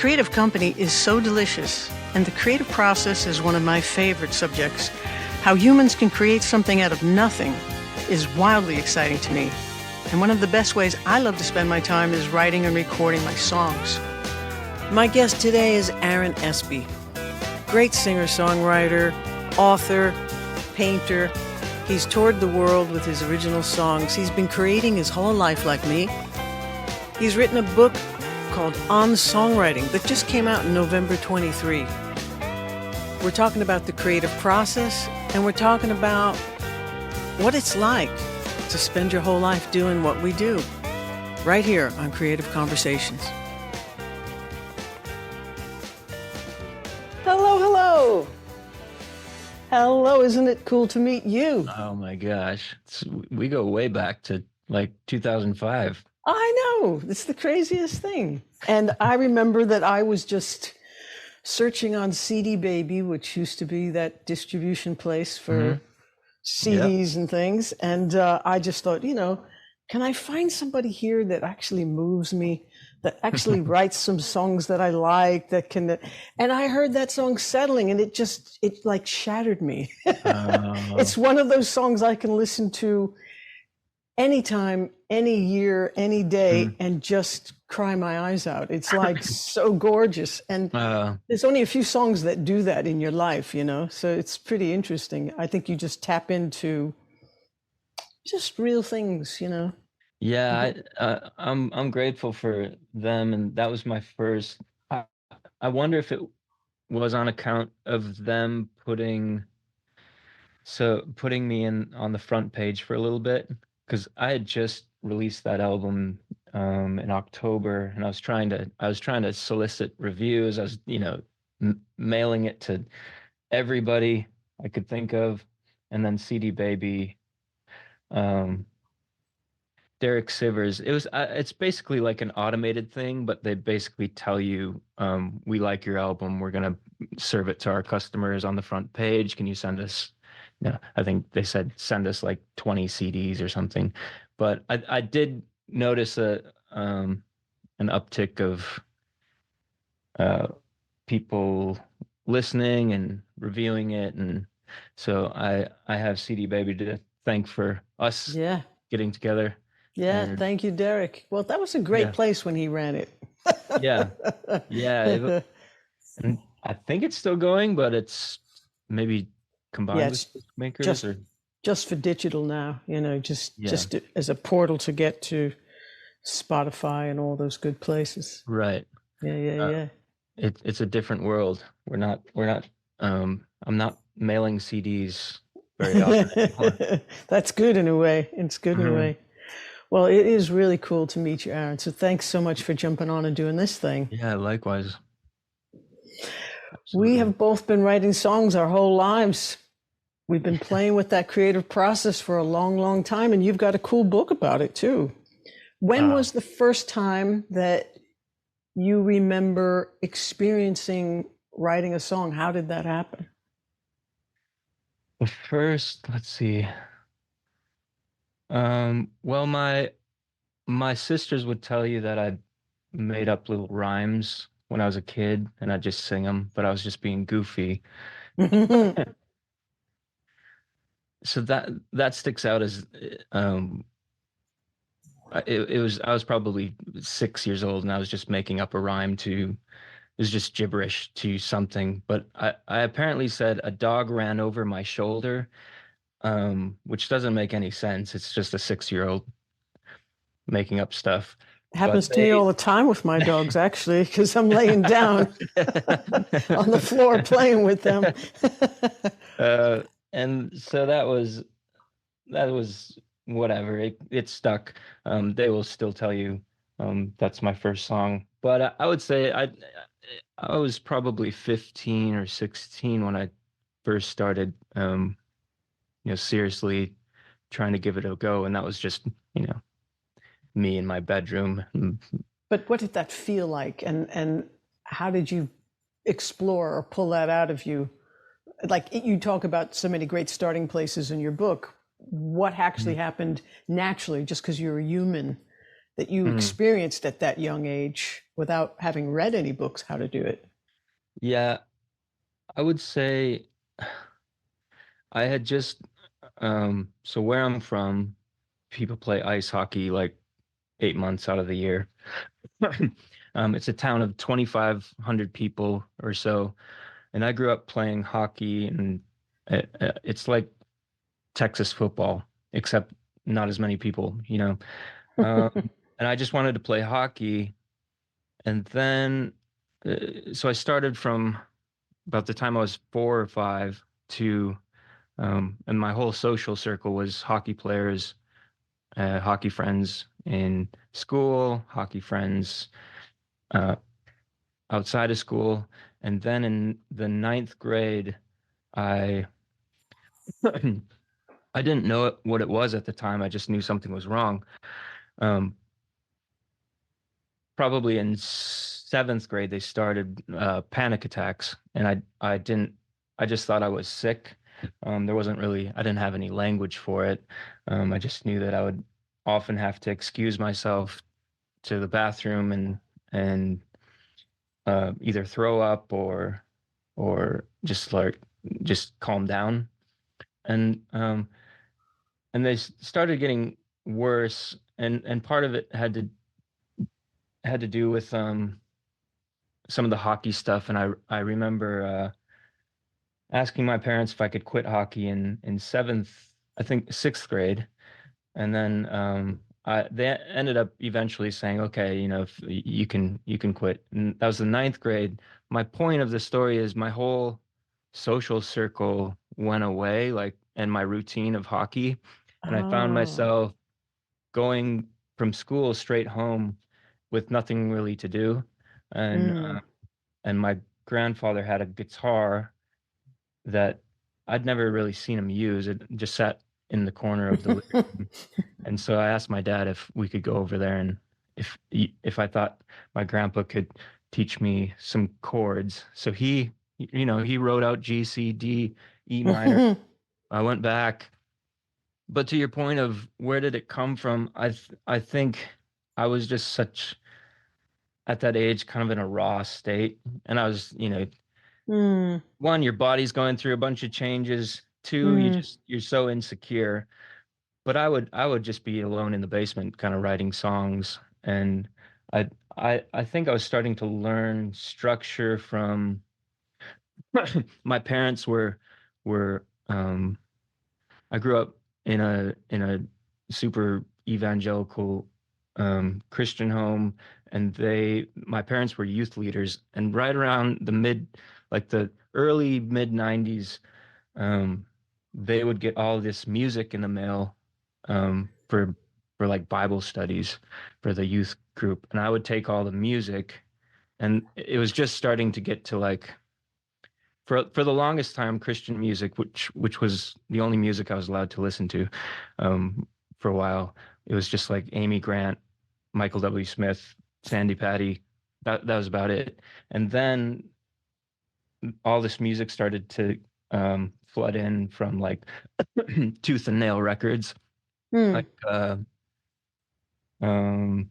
creative company is so delicious, and the creative process is one of my favorite subjects. How humans can create something out of nothing is wildly exciting to me. And one of the best ways I love to spend my time is writing and recording my songs. My guest today is Aaronespe. Great singer-songwriter, author, painter. He's toured the world with his original songs. He's been creating his whole life like me. He's written a book called On Songwriting that just came out in November 23. We're talking about the creative process, and we're talking about what it's like to spend your whole life doing what we do, right here on Creative Conversations. Hello, hello. Hello, isn't it cool to meet you? Oh my gosh. We go way back to like 2005. I know, it's the craziest thing. And I remember that I was just searching on CD Baby, which used to be that distribution place for CDs and things. And I just thought, can I find somebody here that actually moves me, that actually writes some songs that I like, that can, and I heard that song Settling, and it like shattered me. It's one of those songs I can listen to anytime, any year, any day, and just cry my eyes out. It's like so gorgeous. And there's only a few songs that do that in your life, so it's pretty interesting. I think you just tap into just real things, Yeah, I'm grateful for them, and that was my first. I wonder if it was on account of them putting me in on the front page for a little bit, because I had just released that album in October, and I was trying to solicit reviews. I was mailing it to everybody I could think of, and then CD Baby, Derek Sivers. It's basically like an automated thing, but they basically tell you, we like your album, we're gonna serve it to our customers on the front page. Can you send us? I think they said send us like 20 CDs or something. But I did notice an uptick of people listening and reviewing it, and so I have CD Baby to thank for us getting together. Yeah, thank you, Derek. Well, that was a great place when he ran it. Yeah. And I think it's still going, but it's maybe combined with makers just for digital now, just as a portal to get to Spotify and all those good places. Right. Yeah. It's a different world. I'm not mailing CDs very often anymore. That's good in a way. It's good in a way. Well, it is really cool to meet you, Aaron. So thanks so much for jumping on and doing this thing. Yeah, likewise. Absolutely. We have both been writing songs our whole lives. We've been playing with that creative process for a long, long time, and you've got a cool book about it too. When was the first time that you remember experiencing writing a song? How did that happen? The first, let's see. Well, my sisters would tell you that I made up little rhymes when I was a kid, and I'd just sing them, but I was just being goofy. So that sticks out as I was probably 6 years old, and I was just making up a rhyme it was just gibberish to something. But I apparently said a dog ran over my shoulder, which doesn't make any sense. It's just a 6-year-old making up stuff. Happens to me all the time with my dogs, actually, because I'm laying down on the floor playing with them. And so that was whatever. It stuck. They will still tell you that's my first song. But I would say I was probably 15 or 16 when I first started seriously trying to give it a go, and that was just me in my bedroom. But what did that feel like, and how did you explore or pull that out of you? Like, you talk about so many great starting places in your book. What actually happened naturally, just because you're a human, that you experienced at that young age? without having read any books how to do it? Yeah, I would say I had just so where I'm from, people play ice hockey like 8 months out of the year. It's a town of 2,500 people or so, and I grew up playing hockey, and it's like Texas football, except not as many people, you know. Um, and I just wanted to play hockey, and then so I started from about the time I was 4 or 5 to and my whole social circle was hockey players, hockey friends in school, hockey friends uh, outside of school. And then in the ninth grade, I I didn't know what it was at the time. I just knew something was wrong. Um, Probably in seventh grade, they started panic attacks, and I didn't. I just thought I was sick. There wasn't really. I didn't have any language for it. I just knew that I would often have to excuse myself to the bathroom and either throw up or just calm down. And and they started getting worse, and part of it had to do with some of the hockey stuff. And I remember asking my parents if I could quit hockey in seventh, I think sixth grade. And then they ended up eventually saying, okay, you know, if you can quit. And that was the ninth grade. My point of the story is my whole social circle went away, like, and my routine of hockey. And I found Oh. myself going from school straight home with nothing really to do. And Mm. and my grandfather had a guitar that I'd never really seen him use. It just sat in the corner of the living room. And so I asked my dad if we could go over there and if I thought my grandpa could teach me some chords. So he wrote out G, C, D, E minor. I went back. But to your point of where did it come from? I think I was just such at that age kind of in a raw state, and I was, Mm. one, your body's going through a bunch of changes. Two, Mm. you're so insecure. But I would just be alone in the basement, kind of writing songs, and I I think I was starting to learn structure from my parents were I grew up in a super evangelical Christian home, and my parents were youth leaders, and right around the early mid '90s, um, they would get all this music in the mail um, for for like Bible studies for the youth group, and I would take all the music, and it was just starting to get to like for the longest time Christian music, which was the only music I was allowed to listen to, for a while. It was just like Amy Grant, Michael W. Smith, Sandy Patty. That was about it. And then all this music started to flood in from like Tooth and Nail records, Mm. like um,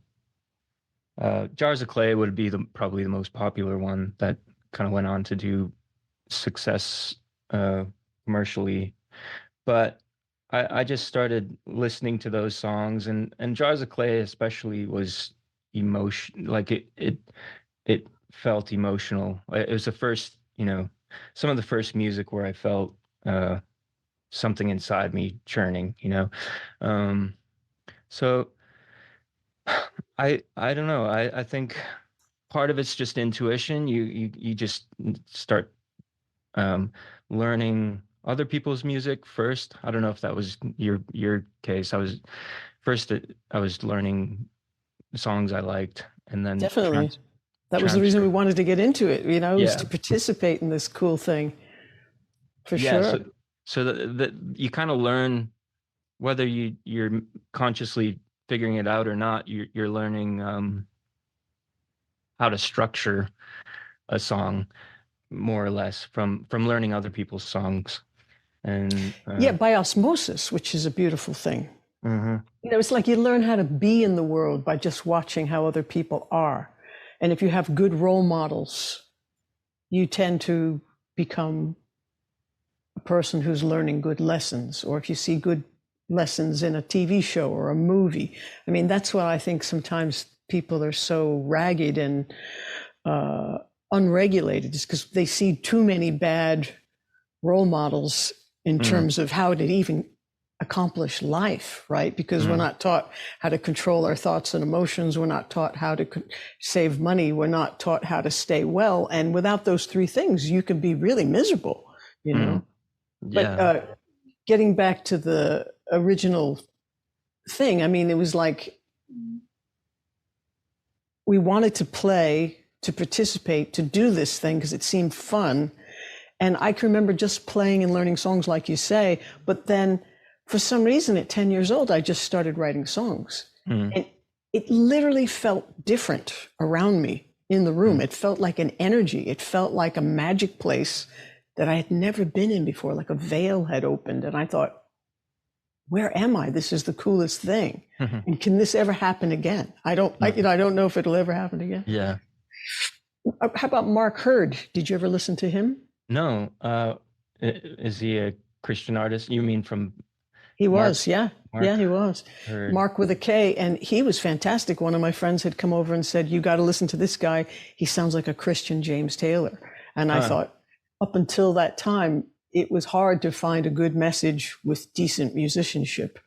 Jars of Clay would be the probably the most popular one that kind of went on to do success uh, commercially. But I just started listening to those songs, and Jars of Clay especially was emotion, like it felt emotional. It was the first, some of the first music where I felt uh, something inside me churning, you know. Um, so I don't know. I think part of it's just intuition. You just start um, learning other people's music first. I don't know if that was your case. I was learning songs I liked, and then Definitely. That was the reason we transfer. wanted to get into it, was to Yeah, participate in this cool thing, for yeah. sure. So you kind of learn whether you're consciously figuring it out or not. You're learning how to structure a song more or less from learning other people's songs. And Yeah, by osmosis, which is a beautiful thing. mhm. It's like you learn how to be in the world by just watching how other people are. And if you have good role models, you tend to become a person who's learning good lessons. Or if you see good lessons in a TV show or a movie, I mean, that's why I think sometimes people are so ragged and unregulated, is because they see too many bad role models in terms of how to even accomplish life, right? Because we're not taught how to control our thoughts and emotions. We're not taught how to save money. We're not taught how to stay well. And without those three things, you can be really miserable, you know? Yeah. But getting back to the original thing, I mean, it was like we wanted to play, to participate, to do this thing because it seemed fun. And I can remember just playing and learning songs, like you say, but then for some reason at 10 years old, I just started writing songs. And it literally felt different around me in the room. It felt like an energy. It felt like a magic place that I had never been in before, like a veil had opened. And I thought, where am I? This is the coolest thing. And can this ever happen again? I don't know if it'll ever happen again. Yeah. How about Mark Hurd? Did you ever listen to him? No. Is he a Christian artist? You mean from He Mark? was, yeah. Yeah, he was. Hurd. Mark with a K, and he was fantastic. One of my friends had come over and said, you got to listen to this guy. He sounds like a Christian James Taylor. And I thought, up until that time, it was hard to find a good message with decent musicianship.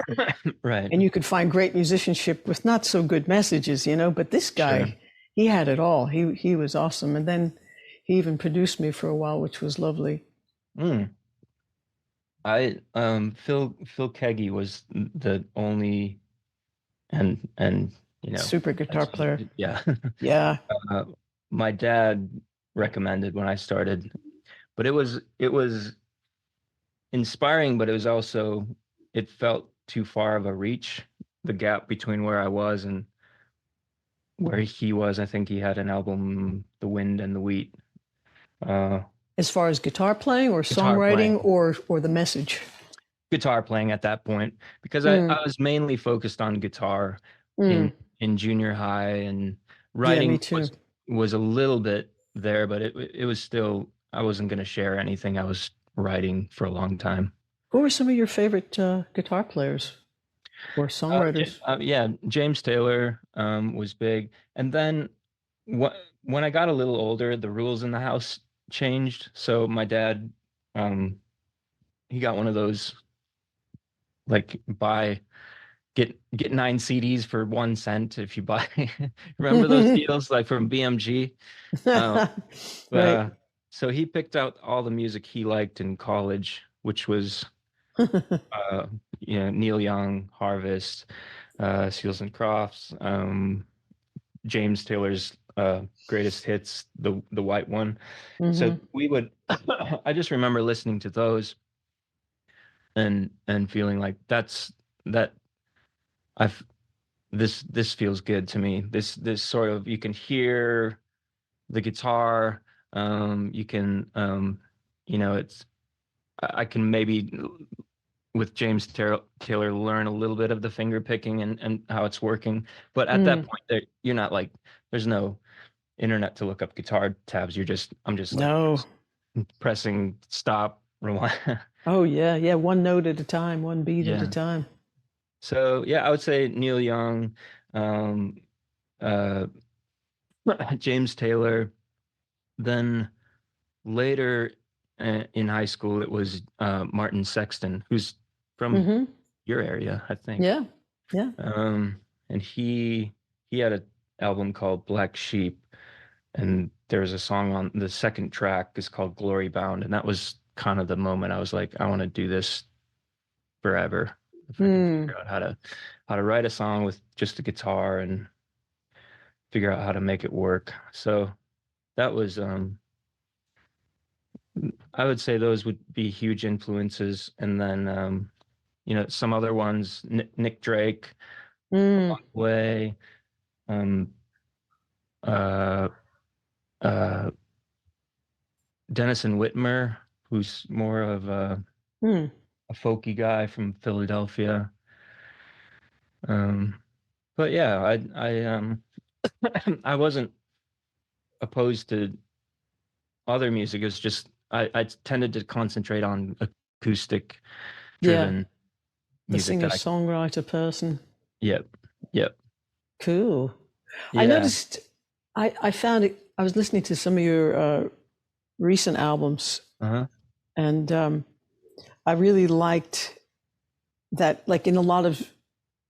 Right. And you could find great musicianship with not so good messages, you know, but this guy, he had it all. He was awesome. And then he even produced me for a while, which was lovely. Phil Keggy was the only and you know, super guitar player. Yeah. Yeah. My dad recommended when I started, but it was inspiring, but it was also, it felt too far of a reach, the gap between where I was and where he was. I think he had an album, The Wind and the Wheat. As far as guitar playing or Guitar songwriting playing. or the message? Guitar playing at that point, because I was mainly focused on guitar in junior high, and writing me too. was a little bit there, but it was still, I wasn't going to share anything. I was writing for a long time. Who are some of your favorite guitar players or songwriters? Yeah, James Taylor was big. And then when I got a little older, the rules in the house changed. So my dad, he got one of those, like, get 9 CDs for 1 cent if you buy. Remember those deals, like from BMG? Right. So he picked out all the music he liked in college, which was Neil Young, Harvest, Seals and Crofts, James Taylor's greatest hits, the white one. So we would I just remember listening to those and feeling like this feels good to me. This sort of, you can hear the guitar, you can it's, I can maybe with James Taylor learn a little bit of the finger picking and how it's working. But at that point, you're not like, there's no internet to look up guitar tabs. I'm just like pressing stop, rewind. Oh yeah, one note at a time, one beat at a Yeah. time. So yeah, I would say Neil Young, James Taylor. Then later in high school, it was Martin Sexton, who's from your area, I think. Yeah. And he had an album called Black Sheep, and there was a song on the second track is called Glory Bound, and that was kind of the moment I was like, I want to do this forever. If I can figure out how to write a song with just a guitar and figure out how to make it work. So that was I would say those would be huge influences. And then some other ones, Nick Drake, Way, uh, uh, Denison Whitmer, who's more of a folky guy from Philadelphia. But yeah, I wasn't opposed to other music. It was just I tended to concentrate on acoustic Yeah, driven the music that I singer-songwriter person. yep, yep, Cool. I yeah, noticed, I found it, I was listening to some of your recent albums, uh-huh, and I really liked that, like in a lot of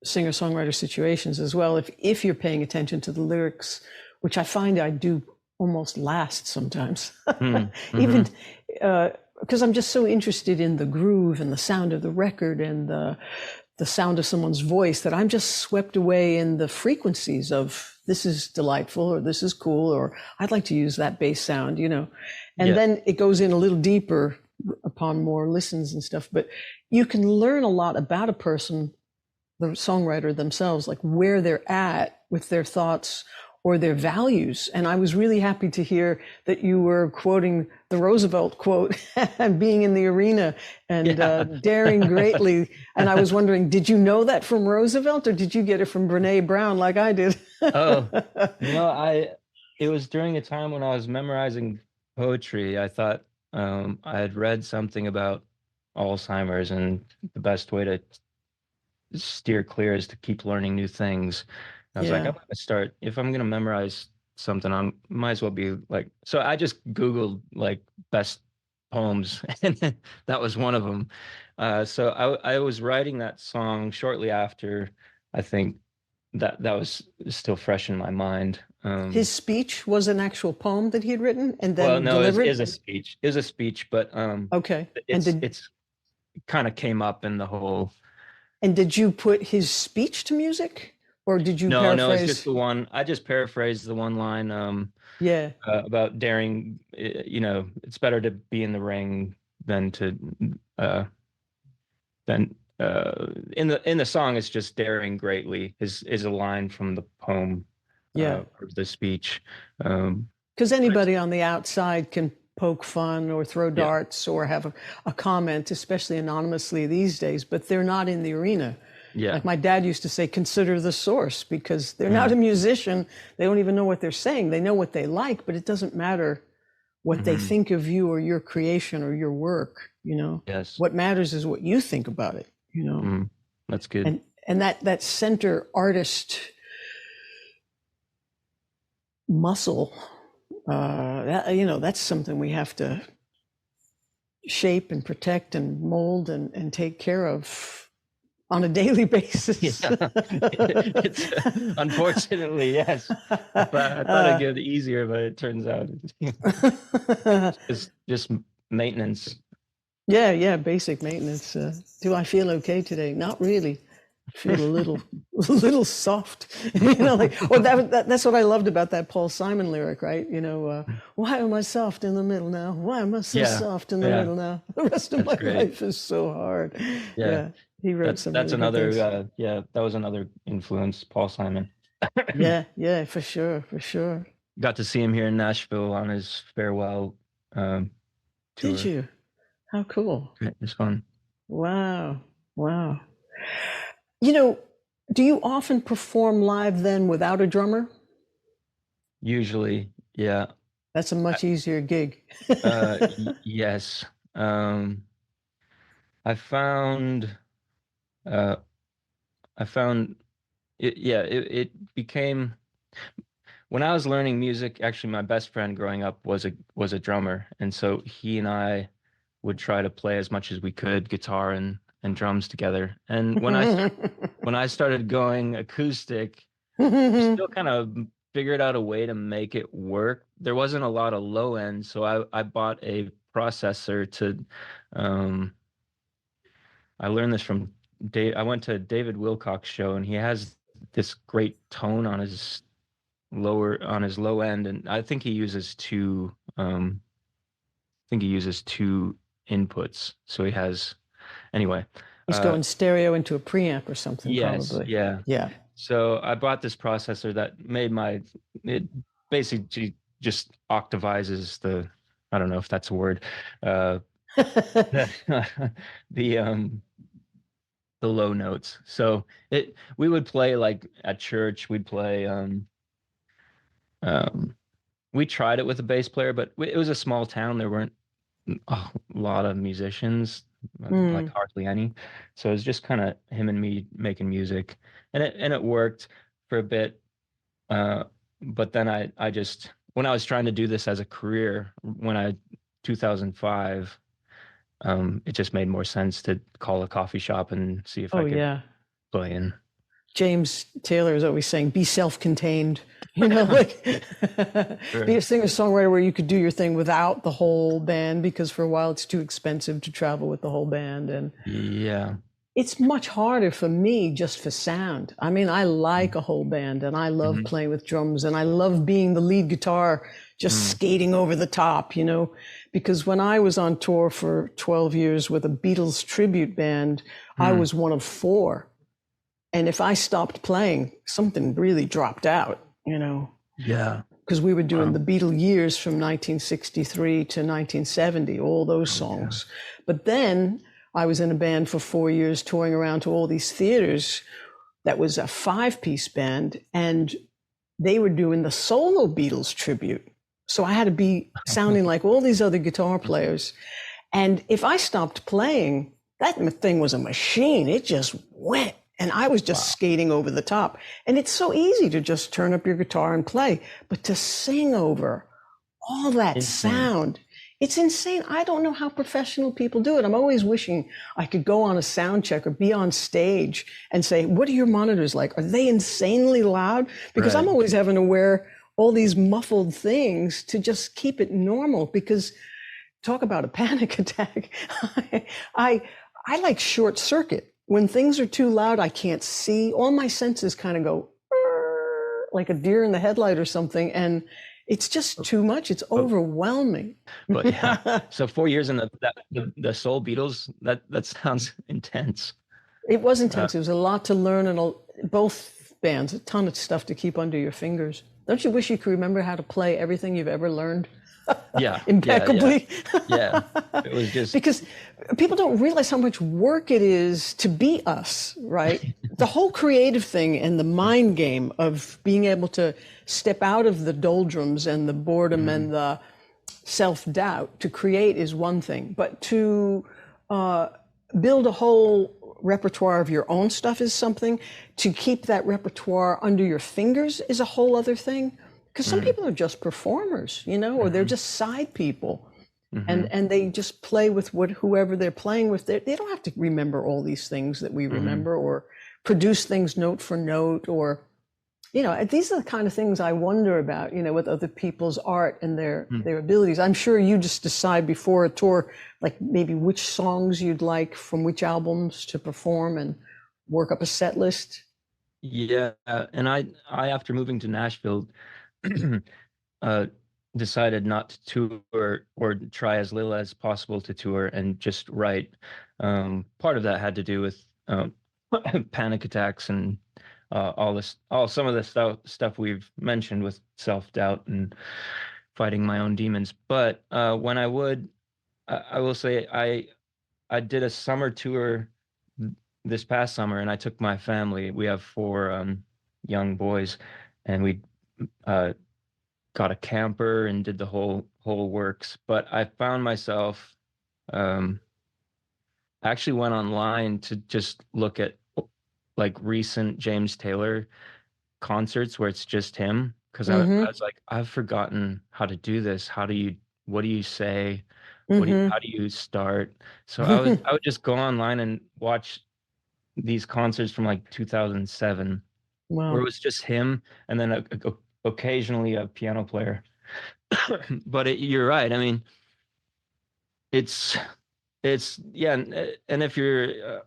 singer-songwriter situations as well, if you're paying attention to the lyrics, which I find I do almost last sometimes, mm-hmm. even because I'm just so interested in the groove and the sound of the record and the sound of someone's voice that I'm just swept away in the frequencies of this is delightful or this is cool or I'd like to use that bass sound, you know. And Yeah, then it goes in a little deeper upon more listens and stuff. But you can learn a lot about a person, the songwriter themselves, like where they're at with their thoughts or their values. And I was really happy to hear that you were quoting the Roosevelt quote and being in the arena and yeah. daring greatly. And I was wondering, did you know that from Roosevelt or did you get it from Brene Brown like I did? Oh, I it was during a time when I was memorizing poetry. I thought I had read something about Alzheimer's, and the best way to steer clear is to keep learning new things. I was like, Yeah. I'm gonna start if I'm gonna memorize something, I might as well be like. So I just Googled like best poems, and that was one of them. So I was writing that song shortly after. I think that was still fresh in my mind. His speech was an actual poem that he had written and Well, then no, delivered. is a speech, is a speech, but Okay. it's kind of came up in the whole. And did you put his speech to music or did you No, it's just paraphrase? the one. I just paraphrased the one line Yeah. about daring. It's better to be in the ring than to uh, than in the song. It's just daring greatly is a line from the poem Yeah. or the speech. Um, Because but it's, anybody on the outside can poke fun or throw yeah, darts or have a comment, especially anonymously these days, but they're not in the arena. yeah, Like my dad used to say, consider the source because they're not mm, a musician. They don't even know what they're saying. They know what they like, but it doesn't matter what they hmm, think of you or your creation or your work, you know. yes, What matters is what you think about it, you know. mm, that's good. And that center artist muscle, you know, that's something we have to shape and protect and mold and take care of on a daily Yeah, basis. it's unfortunately yes. I thought I'd get it easier, but it turns out it's just maintenance. Yeah, yeah, basic maintenance. Do I feel okay today? Not really. I feel a little, a little soft. You know, like, well, that's what I loved about that Paul Simon lyric, right? You know, why am I soft in the middle now? Why am I so Yeah, soft in the yeah, middle now? The rest of that's my great. life is so hard. Yeah, Yeah, he wrote some that's really good another. things. Yeah, that was another influence. Paul Simon. Yeah, yeah, for sure, for sure. Got to see him here in Nashville on his farewell um, Did tour. you? How cool. It was fun. Wow, wow. You know, do you often perform live then without a drummer? Usually, yeah. That's a much easier gig. Yes. Um, I found. Uh, I found it. Yeah, it became when I was learning music. Actually, my best friend growing up was a drummer, and so he and I would try to play as much as we could, guitar and drums together. And when I started going acoustic, I still kind of figured out a way to make it work. There wasn't a lot of low end, so I bought a processor to. Um, I learned this from Dave. I went to David Wilcock's show, and he has this great tone on his low end, and I think he uses two. I think he uses two inputs, so he has anyway. He's Uh, going stereo into a preamp or something, yes, probably. yeah. Yeah. So I bought this processor that made it basically just octavizes I don't know if that's a word, uh, the um the low notes. So we would play like at church, um we tried it with a bass player, but it was a small town. There weren't a lot of musicians, like Mm. hardly any. So it was just kind of him and me making music, and it worked for a bit. Uh, but then I just when I was trying to do this as a career, 2005, it just made more sense to call a coffee shop and see if Oh I could yeah. play in. James Taylor is always saying, be self-contained, you know, like be Sure. a singer-songwriter where you could do your thing without the whole band, because for a while it's too expensive to travel with the whole band. And Yeah. it's much harder for me just for sound. I mean, I like a whole band and I love Mm-hmm. playing with drums and I love being the lead guitar, just Mm. skating over the top, you know, because when I was on tour for 12 years with a Beatles tribute band, I Mm. was one of four. And if I stopped playing, something really dropped out, you know, Yeah. because we were doing Wow. the Beatle years from 1963 to 1970, all those Okay. songs. But then I was in a band for 4 years touring around to all these theaters. That was a 5-piece band, and they were doing the solo Beatles tribute. So I had to be sounding like all these other guitar players. And if I stopped playing, that thing was a machine. It just went. And I was just Wow. skating over the top. And it's so easy to just turn up your guitar and play, but to sing over all that Insane. sound, it's insane. I don't know how professional people do it. I'm always wishing I could go on a sound check or be on stage and say, what are your monitors like? Are they insanely loud? Because I'm Right. always having to wear all these muffled things to just keep it normal, because talk about a panic attack. I I like short circuit. When things are too loud, I can't see. All my senses kind of go like a deer in the headlight or something, and it's just too much. It's But, overwhelming. but yeah. So 4 years in the Soul Beatles, that sounds intense. It was Uh, intense. It was a lot to learn, and both bands, a ton of stuff to keep under your fingers. Don't you wish you could remember how to play everything you've ever learned yeah. Yeah. Yeah. impeccably? Yeah. It was just Because people don't realize how much work it is to be us, right? The whole creative thing and the mind game of being able to step out of the doldrums and the boredom Mhm. and the self-doubt to create is one thing, but to uh, build a whole repertoire of your own stuff is something. To keep that repertoire under your fingers is a whole other thing. Because some Mm. people are just performers, you know, or they're Mhm. just side people, Mhm. and they just play with whoever they're playing with. They don't have to remember all these things that we Mhm. remember, or produce things note for note, or you know, these are the kind of things I wonder about, you know, with other people's art and Mm. their abilities. I'm sure you just decide before a tour, like maybe which songs you'd like from which albums to perform and work up a set list. Yeah, and I after moving to Nashville, uh, decided not to tour or try as little as possible to tour and just write. Part of that had to do with panic attacks and all some of the stuff we've mentioned with self-doubt and fighting my own demons. But when I will say I did a summer tour this past summer, and I took my family. We have four young boys, and we uh, got a camper and did the whole works. But I found myself um, actually went online to just look at like recent James Taylor concerts where it's just him, because I Mm-hmm. was like, I've forgotten how to do this. What do you say? How Mm-hmm. do you start? So I would just go online and watch these concerts from like 2007 where it Wow. was just him and then occasionally a piano player. But you're right. I mean, it's yeah, and if you're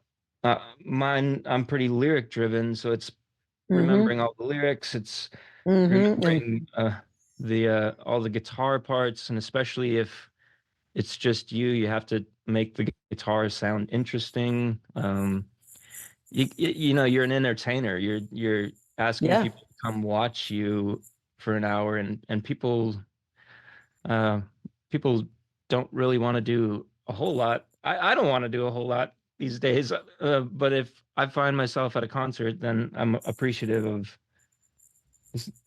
mine, I'm pretty lyric driven, so it's Mm-hmm. remembering all the lyrics. It's Mm-hmm. remembering the all the guitar parts, and especially if it's just you have to make the guitar sound interesting. You know, you're an entertainer. You're asking Yeah. people to come watch you for an hour, and uh people don't really want to do a whole lot. I don't want to do a whole lot these days. But if I find myself at a concert, then I'm appreciative of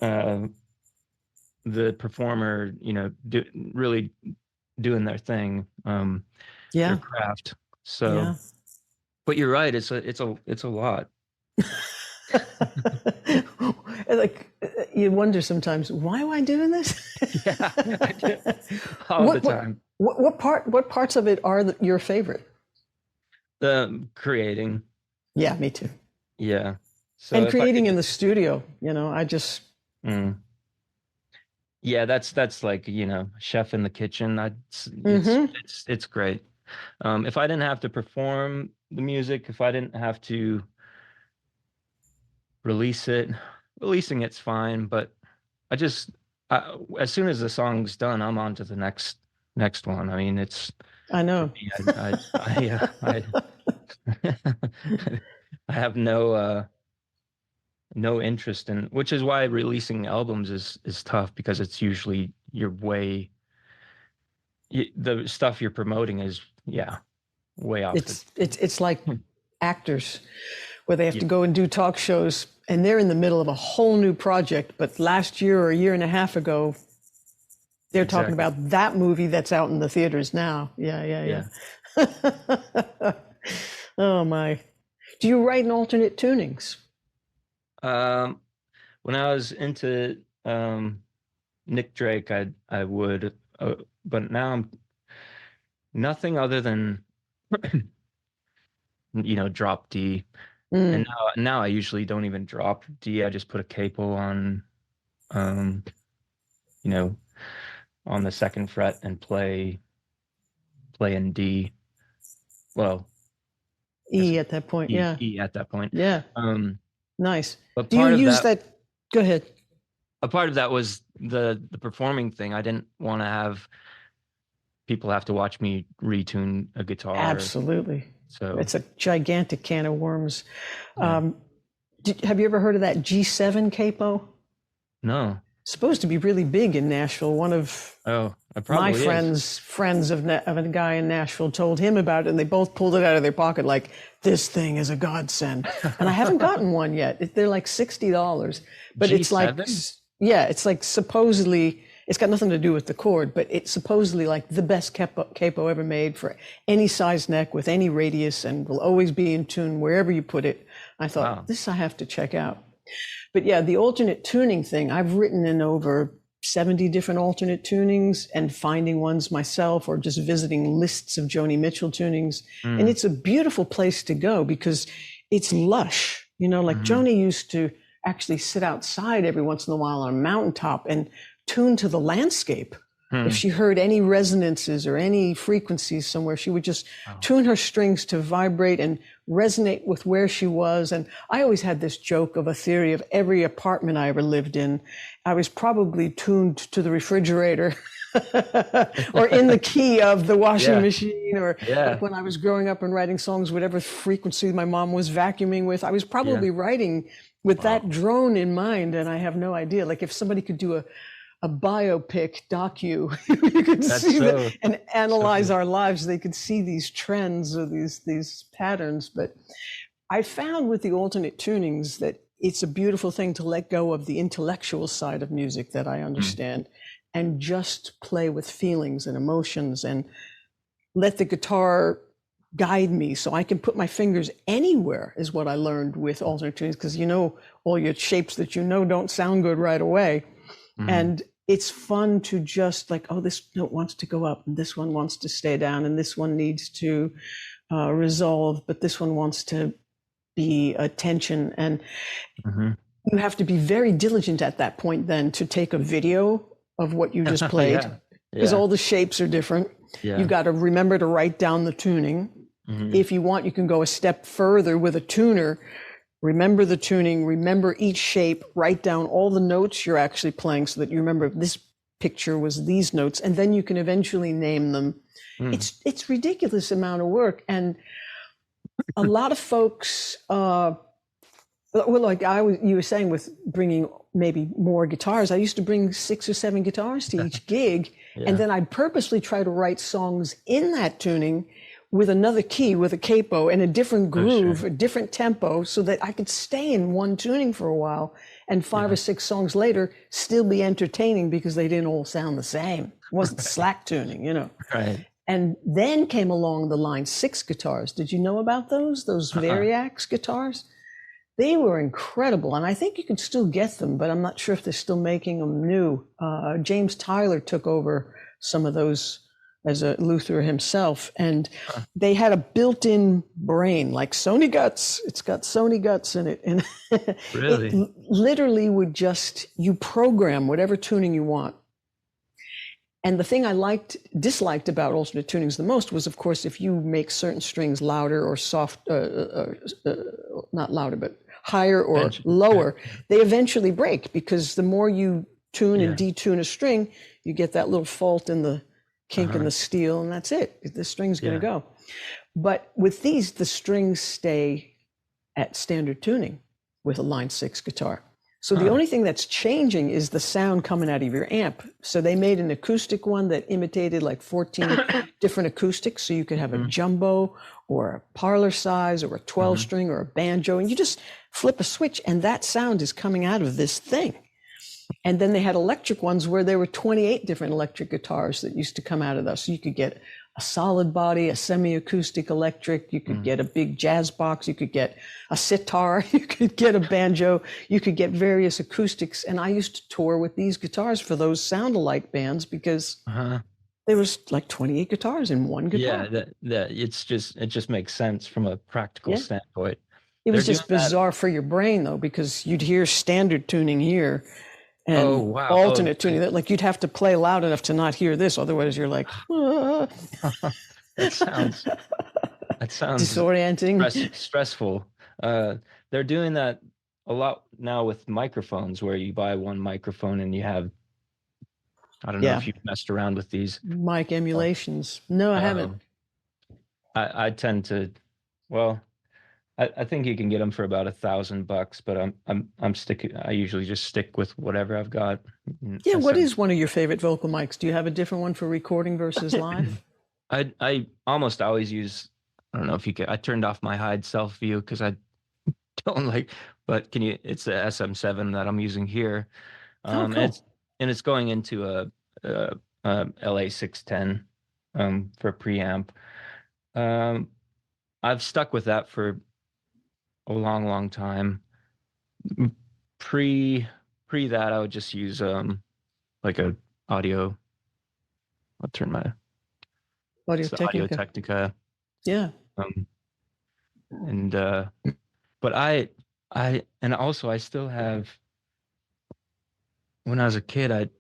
uh the performer, really doing their thing, their Yeah. craft. So, Yeah. but you're right. It's a lot. Like you wonder sometimes, why am I doing this? Yeah, I do. All the What what time. what parts of it are your favorite? The creating. Yeah, me too. Yeah. So And if I creating could in the just, studio, I just mm, yeah, that's like, chef in the kitchen. hmm It's great. If I didn't have to perform the music, if I didn't have to release it, releasing it's fine, but I just as soon as the song's done, I'm on to the next one. I mean, it's I for know. me, I have no interest in, which is why releasing albums is tough, because it's usually the stuff you're promoting is, yeah, way off the. It's like actors where they have Yeah, to go and do talk shows and they're in the middle of a whole new project, but last year or a year and a half ago they're talking exactly. about that movie that's out in the theaters now. Yeah, Yeah. yeah. Oh my. Do you write in alternate tunings? Um, when I was into Nick Drake, I would, but now I'm nothing other than drop D. And Mm. now I usually don't even drop D. I just put a capo on, um, you know, on the second fret and play in D. Well, I guess E at that point. E Yeah. E at that point. Yeah. Um, Nice. but Do you use that? Go ahead. a part of that was the performing thing. I didn't want to have people have to watch me retune a guitar. Absolutely. So It's a gigantic can of worms. yeah, Um, have you ever heard of that G7 capo? no. Supposed to be really big in Nashville. One of Oh, it my probably is. friends of a guy in Nashville told him about it, and they both pulled it out of their pocket like, this thing is a godsend. And I haven't gotten one yet. They're like $60, but it's like, G7? yeah, it's like supposedly, it's got nothing to do with the chord, but it's supposedly like the best capo ever made for any size neck with any radius and will always be in tune wherever you put it. I thought, Wow. this I have to check out. But yeah, the alternate tuning thing, I've written in over 70 different alternate tunings and finding ones myself or just visiting lists of Joni Mitchell tunings. And Mm, it's a beautiful place to go because it's lush. Like hmm Joni used to actually sit outside every once in a while on a mountaintop and tune to the landscape. If hmm. she heard any resonances or any frequencies somewhere, she would just Wow. tune her strings to vibrate and resonate with where she was. And I always had this joke of a theory of every apartment I ever lived in, I was probably tuned to the refrigerator or in the key of the washing Yeah, machine, or like yeah, when I was growing up and writing songs, whatever frequency my mom was vacuuming with, I was yeah. probably writing with that Wow. drone in mind. And I have no idea. Like if somebody could do a biopic docu, you could That's see that so and so analyze cool. our lives. They could see these trends or these patterns. But I found with the alternate tunings that it's a beautiful thing to let go of the intellectual side of music that I Mm, understand and just play with feelings and emotions and let the guitar guide me so I can put my fingers anywhere is what I learned with alternate tunings, because all your shapes that don't sound good right away. mm, And it's fun to just like, oh, this note wants to go up and this one wants to stay down and this one needs to resolve, but this one wants to be a tension. And hmm. you have to be very diligent at that point then to take a video of what you just played Yeah, because yeah, all the shapes are different. You've yeah. got to remember to write down the tuning. Hmm. If you want, you can go a step further with a tuner. Remember the tuning, remember each shape, write down all the notes you're actually playing so that you remember this picture was these notes, and then you can eventually name them. Mm, It's ridiculous amount of work. And a lot of folks, well, like you were saying with bringing maybe more guitars, I used to bring 6 or 7 guitars to each gig. And yeah, then I'd purposely try to write songs in that tuning with another key, with a capo and a different oh groove, sure. a different tempo, so that I could stay in one tuning for a while and 5 or 6 songs later still be entertaining because they didn't all sound the same. It wasn't slack tuning, you know. Right. And then came along the Line 6 guitars. Did you know about those? Those Variax guitars? They were incredible, and I think you can still get them, but I'm not sure if they're still making them new. James Tyler took over some of those as a luthier himself, and they had a built-in brain, like Sony Guts. It's got Sony Guts in it, and Really? it literally would just, you program whatever tuning you want. And the thing I disliked about alternate tunings the most was, of course, if you make certain strings louder or soft, not louder, but higher or lower, they eventually break, because the more you tune and detune a string, you get that little fault in the kink in the steel, and that's it. The string's going to go. But with these, the strings stay at standard tuning with a Line 6 guitar. So the only thing that's changing is the sound coming out of your amp. So they made an acoustic one that imitated like 14 different acoustics. So you could have a jumbo or a parlor size or a 12 string or a banjo, and you just flip a switch and that sound is coming out of this thing. And then they had electric ones where there were 28 different electric guitars that used to come out of those. So you could get a solid body, a semi-acoustic electric, you could get a big jazz box, you could get a sitar, you could get a banjo, you could get various acoustics. And I used to tour with these guitars for those sound-alike bands, because there was like 28 guitars in one guitar. Yeah, that it just makes sense from a practical standpoint. It was just bizarre for your brain, though, because you'd hear standard tuning here and alternate tuning, that like you'd have to play loud enough to not hear this, otherwise you're like, that sounds disorienting, stressful. They're doing that a lot now with microphones, where you buy one microphone and you have, I don't know if you've messed around with these mic emulations. No, I haven't. I tend to, I think you can get them for about $1,000, but I'm sticking. I usually just stick with whatever I've got. Yeah, what is one of your favorite vocal mics? Do you have a different one for recording versus live? I almost always use. I don't know if you can. I turned off my hide self view because I don't like. But can you? It's the SM7 that I'm using here. Cool. It's going into a LA610 for preamp. I've stuck with that for a long time. Pre that, I would just use like a audio. I'll turn my Audio Technica. Yeah. But I still have. When I was a kid,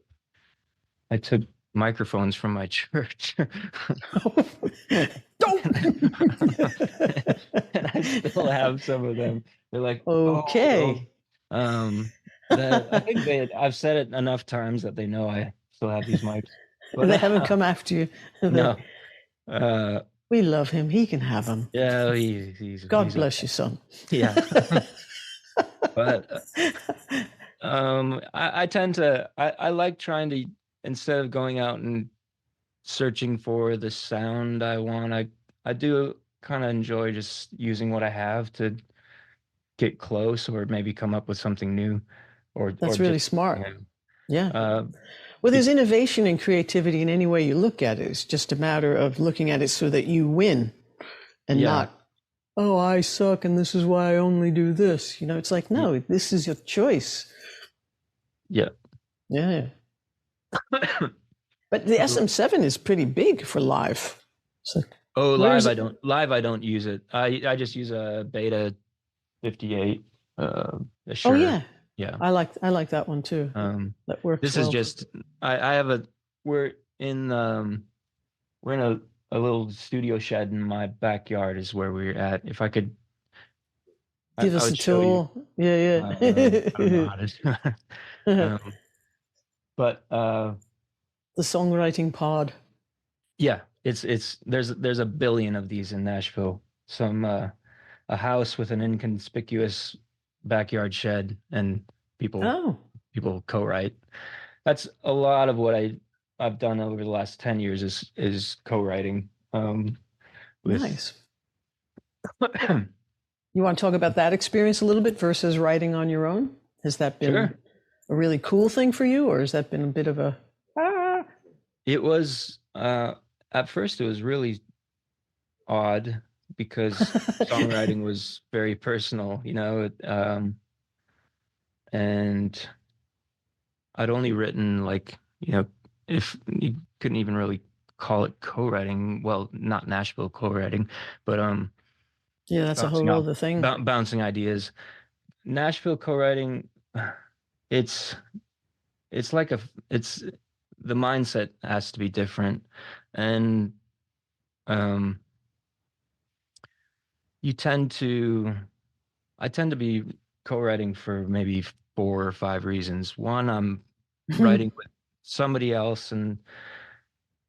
I took microphones from my church. Don't. And I still have some of them. They're like, okay. I think I've said it enough times that they know I still have these mics. But they haven't come after you. No. We love him. He can have them. Yeah, God bless you, son. Yeah. But I tend to I like trying to, instead of going out and searching for the sound I want, I do kind of enjoy just using what I have to get close, or maybe come up with something new. That's really smart. Yeah. Well, there's innovation and creativity in any way you look at it. It's just a matter of looking at it so that you win, and not, oh, I suck and this is why I only do this. You know, it's like, no, this is your choice. Yeah. Yeah. But the SM7 is pretty big for live. So live I don't use it. I just use a Beta 58. Shure. Oh yeah. Yeah. I like that one too. That works. This is just we're in a little studio shed in my backyard is where we're at. If I could give us a tool. Yeah. I don't know how to but the songwriting pod. Yeah, there's a billion of these in Nashville. Some a house with an inconspicuous backyard shed, and people co-write. That's a lot of what I've done over the last 10 years is co-writing. Nice. You want to talk about that experience a little bit versus writing on your own? Has that been Sure. a really cool thing for you, or has that been a bit of a ah? It was at first it was really odd because songwriting was very personal, and I'd only written like, if you couldn't even really call it co-writing, well, not Nashville co-writing, but Yeah, that's a bouncing whole off other thing. bouncing ideas. Nashville co-writing, it's it's like a it's the mindset has to be different, and um you tend to I tend to be co-writing for maybe 4 or 5 reasons. One, I'm writing with somebody else, and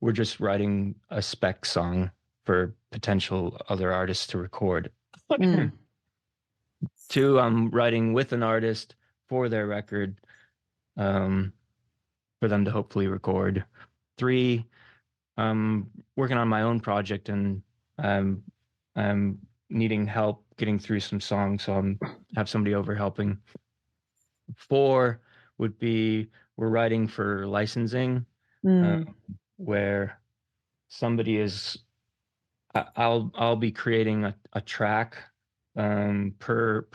we're just writing a spec song for potential other artists to record. Mm. Two, I'm writing with an artist for their record, um, for them to hopefully record. Three, I'm working on my own project, and I'm I'm needing help getting through some songs, so I'm have somebody over helping. Four would be we're writing for licensing, uh, Mm. where somebody is I'll be creating a track per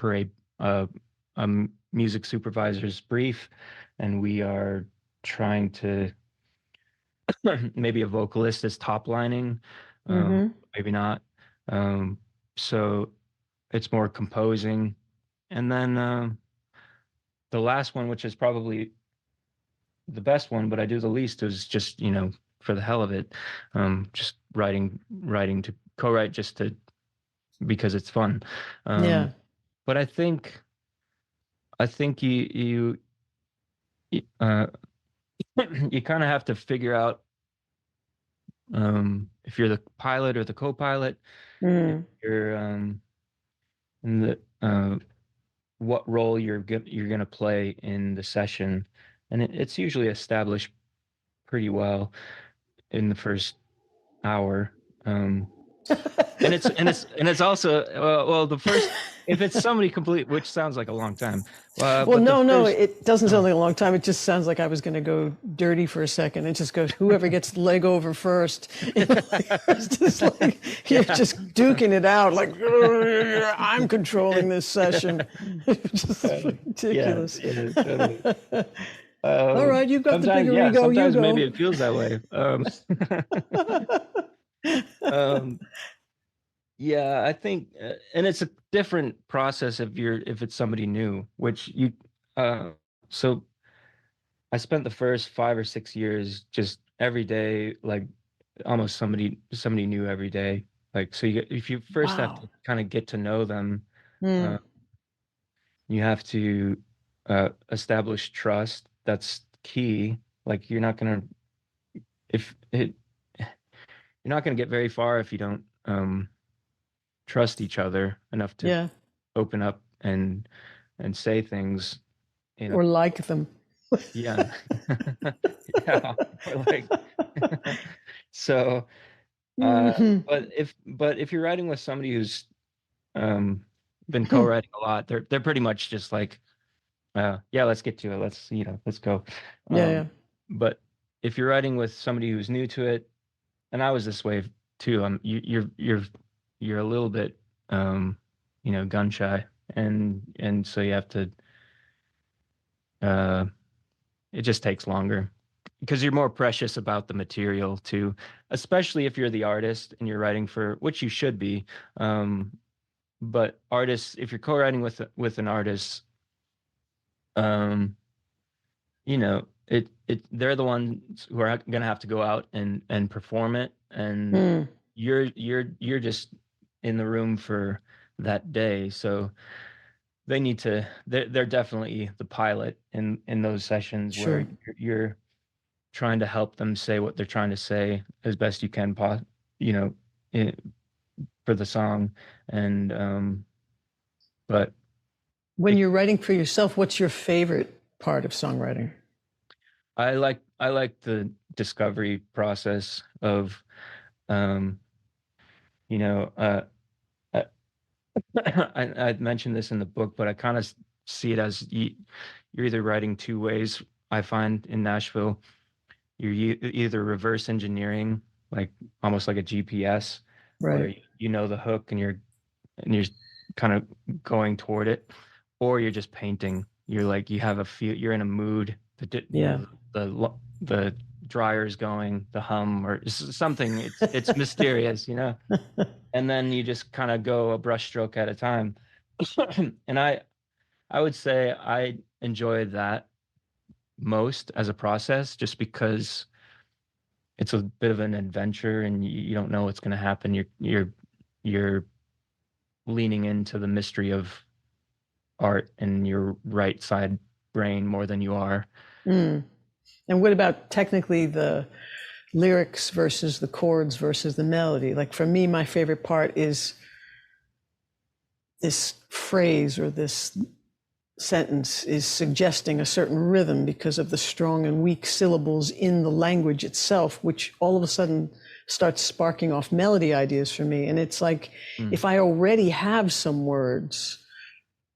a, a music supervisor's brief, and we are trying to maybe a vocalist is top lining, Mm-hmm. maybe not. Um, so it's more composing, and then the last one, which is probably the best one, but I do the least, is just for the hell of it, just writing to co-write just to because it's fun. Yeah. But I think you you kind of have to figure out if you're the pilot or the co-pilot, if Mm. you're in the what role you're gonna play in the session, and it's usually established pretty well in the first hour. Um, and it's also well the first if it's somebody complete, which sounds like a long time, Well, but the no, no, first it doesn't uh, sound like a long time. It just sounds like I was going to go dirty for a second and just go, whoever gets the leg over first. It's just like you're yeah. just duking it out, like, I'm controlling this session. It's just Yeah, ridiculous. yeah, totally. All right, you've got the Sometimes, bigger yeah, ego, you sometimes maybe go. it feels that way. Um, yeah, I think, and it's a different process if it's somebody new, which uh, so I spent the first 5 or 6 years just every day, like almost somebody new every day. Like, so if you first have to Wow. kind of get to know them, Mm. uh, you have to establish trust. That's key. Like, if it, you're not gonna get very far if you don't trust each other enough to Yeah. open up and say things in a Or like them. yeah yeah or like so Hmm. but if you're writing with somebody who's um been Yeah, co-writing a lot, they're pretty much just like yeah, let's get to it, let's go. yeah. But if you're writing with somebody who's new to it, and I was this way too, you're a little bit gun shy, and so you have to uh it just takes longer because you're more precious about the material too, especially if you're the artist and you're writing for, which you should be. Um, but artists, if you're co-writing with an artist, um, it they're the ones who are gonna have to go out and perform it, and Mm. you're just in the room for that day. So they're definitely the pilot in those sessions where Sure. you're trying to help them say what they're trying to say as best you can, you know, I for the song. And but When it, you're writing for yourself, what's your favorite part of songwriting? I like the discovery process of um, you know, uh, I mentioned this in the book, but I kind of see it as you're either writing two ways. I find in Nashville, you're either reverse engineering, like almost like a GPS, where Right. you know the hook and you're kind of going toward it, or you're just painting. You're like you have a feel. You're in a mood. Yeah. The dryer's going, the hum or something. It's mysterious, you know. And then you just kind of go a brushstroke at a time. And I would say I enjoy that most as a process, just because it's a bit of an adventure and you don't know what's going to happen. You're leaning into the mystery of art in your right side brain more than you are. Mm. And what about technically the lyrics versus the chords versus the melody? Like for me, my favorite part is this phrase or this sentence is suggesting a certain rhythm because of the strong and weak syllables in the language itself, which all of a sudden starts sparking off melody ideas for me. And it's like, if I already have some words,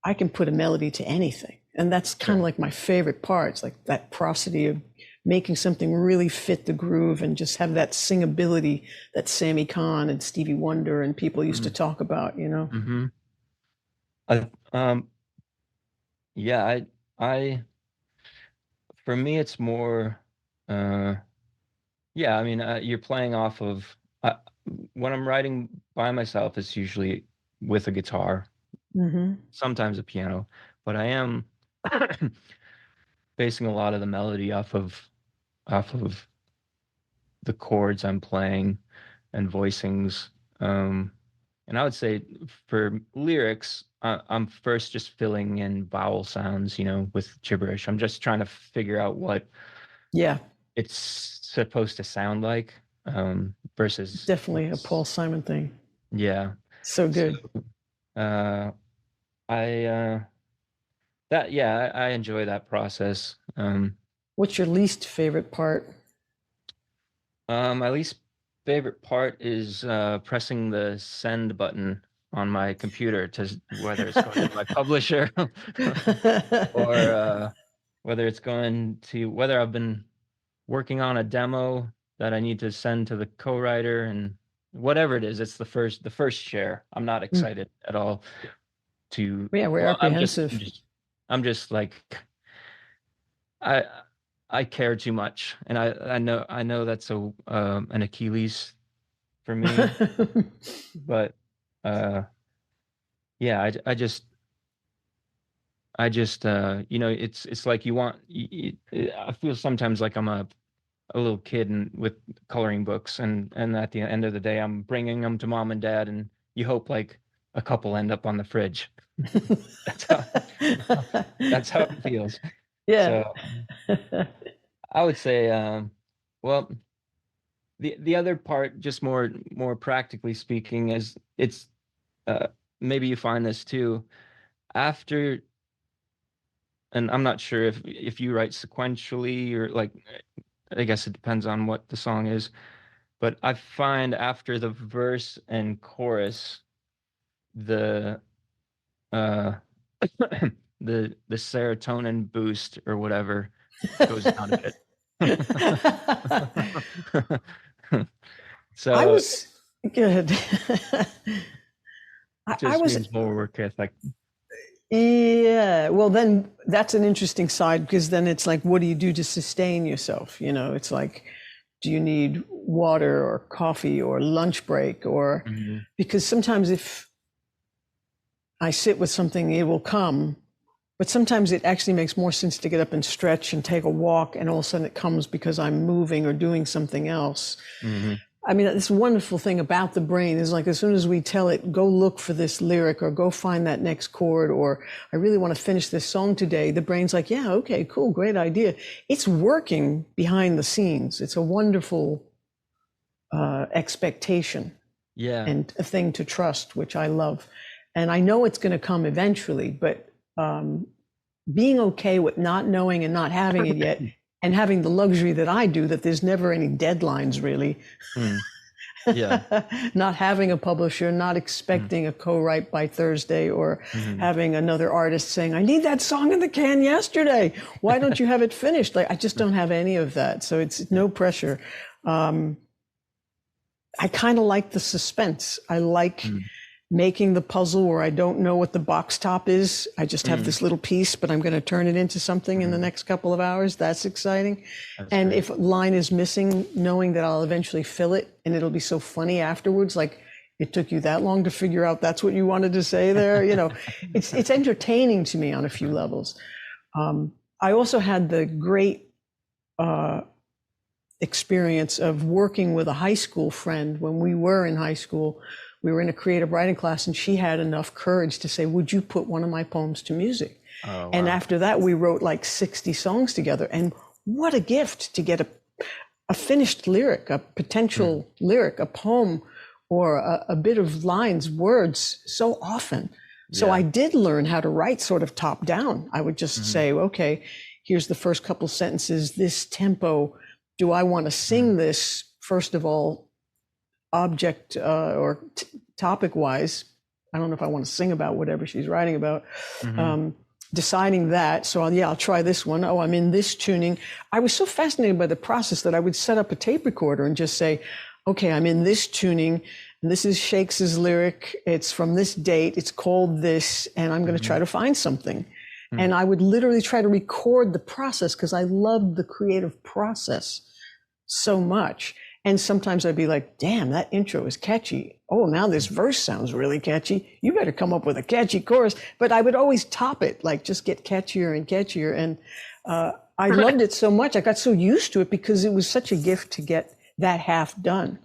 I can put a melody to anything. And that's kind of like my favorite part. It's like that prosody of making something really fit the groove and just have that singability that Sammy Cahn and Stevie Wonder and people used to talk about, you know? Mm-hmm. I, yeah, for me, it's more, yeah, I mean, you're playing off of, when I'm writing by myself, it's usually with a guitar, sometimes a piano, but I am basing a lot of the melody off of the chords I'm playing and voicings. And I would say for lyrics, I'm first just filling in vowel sounds, you know, with gibberish. I'm just trying to figure out what Yeah, it's supposed to sound like, versus definitely a Paul Simon thing. yeah. So So good. uh, I that yeah, I enjoy that process. What's your least favorite part? My least favorite part is pressing the send button on my computer to whether it's going to my publisher or whether I've been working on a demo that I need to send to the co-writer, and whatever it is, it's the first share. I'm not excited at all to Yeah, we're well, apprehensive. I'm just like I I care too much, and I know that's an Achilles for me, but uh yeah, I just it's like you want I feel sometimes like I'm a little kid with coloring books, and at the end of the day I'm bringing them to mom and dad, and you hope like a couple end up on the fridge. That's how that's how it feels. Yeah. So I would say well, the other part, just more practically speaking, is it's uh maybe you find this too after, and I'm not sure if you write sequentially or like, I guess it depends on what the song is, but I find after the verse and chorus, the uh the serotonin boost or whatever goes down a bit. I So was good. it I just was, means more work ethic. yeah. Well, then that's an interesting side because then it's like, what do you do to sustain yourself? You know, it's like, do you need water or coffee or lunch break or Mhm. because sometimes if I sit with something, it will come. But sometimes it actually makes more sense to get up and stretch and take a walk, and all of a sudden it comes because I'm moving or doing something else. Mhm. I mean, this wonderful thing about the brain is like as soon as we tell it, go look for this lyric or go find that next chord, or I really want to finish this song today, the brain's like, yeah, okay, cool, great idea. It's working behind the scenes. It's a wonderful expectation Yeah. and a thing to trust, which I love. And I know it's going to come eventually, but being okay with not knowing and not having it yet, and having the luxury that I do, that there's never any deadlines really, Mm. Yeah. Not having a publisher, not expecting a co-write by Thursday, or having another artist saying, I need that song in the can yesterday. Why don't you have it finished? Like, I just don't have any of that. So it's no pressure. I kind of like the suspense. I like making the puzzle where I don't know what the box top is. I just have this little piece, but I'm going to turn it into something in the next couple of hours. That's exciting. And if a line is missing, knowing that I'll eventually fill it, and it'll be so funny afterwards, like, it took you that long to figure out that's what you wanted to say there. You know, it's entertaining to me on a few levels. I also had the great experience of working with a high school friend when we were in high school. We were in a creative writing class, and she had enough courage to say, would you put one of my poems to music? Oh, wow. And after that, we wrote like 60 songs together. And what a gift to get a finished lyric, a potential lyric, a poem, or a bit of lines, words, so often. So I did learn how to write sort of top down. I would just say, okay, here's the first couple sentences, this tempo. Do I want to sing this, first of all, object or topic wise? I don't know if I want to sing about whatever she's writing about. Deciding that. So I'll try this one. Oh, I'm in this tuning. I was so fascinated by the process that I would set up a tape recorder and just say, okay, I'm in this tuning, and this is Shakes's lyric. It's from this date. It's called this, and I'm going to try to find something. And I would literally try to record the process because I loved the creative process so much. And sometimes I'd be like, damn, that intro is catchy. Oh, now this verse sounds really catchy. You better come up with a catchy chorus. But I would always top it, like just get catchier and catchier. And I loved it so much. I got so used to it because it was such a gift to get that half done.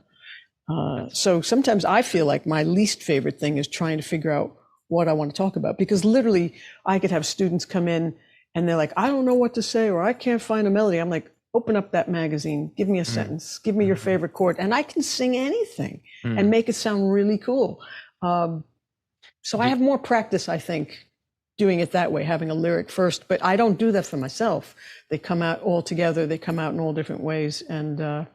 So sometimes I feel like my least favorite thing is trying to figure out what I want to talk about, because literally I could have students come in and they're like, I don't know what to say, or I can't find a melody. I'm like, open up that magazine, give me a sentence, give me your favorite chord, and I can sing anything and make it sound really cool. So I have more practice, I think, doing it that way, having a lyric first, but I don't do that for myself. They come out all together, they come out in all different ways, and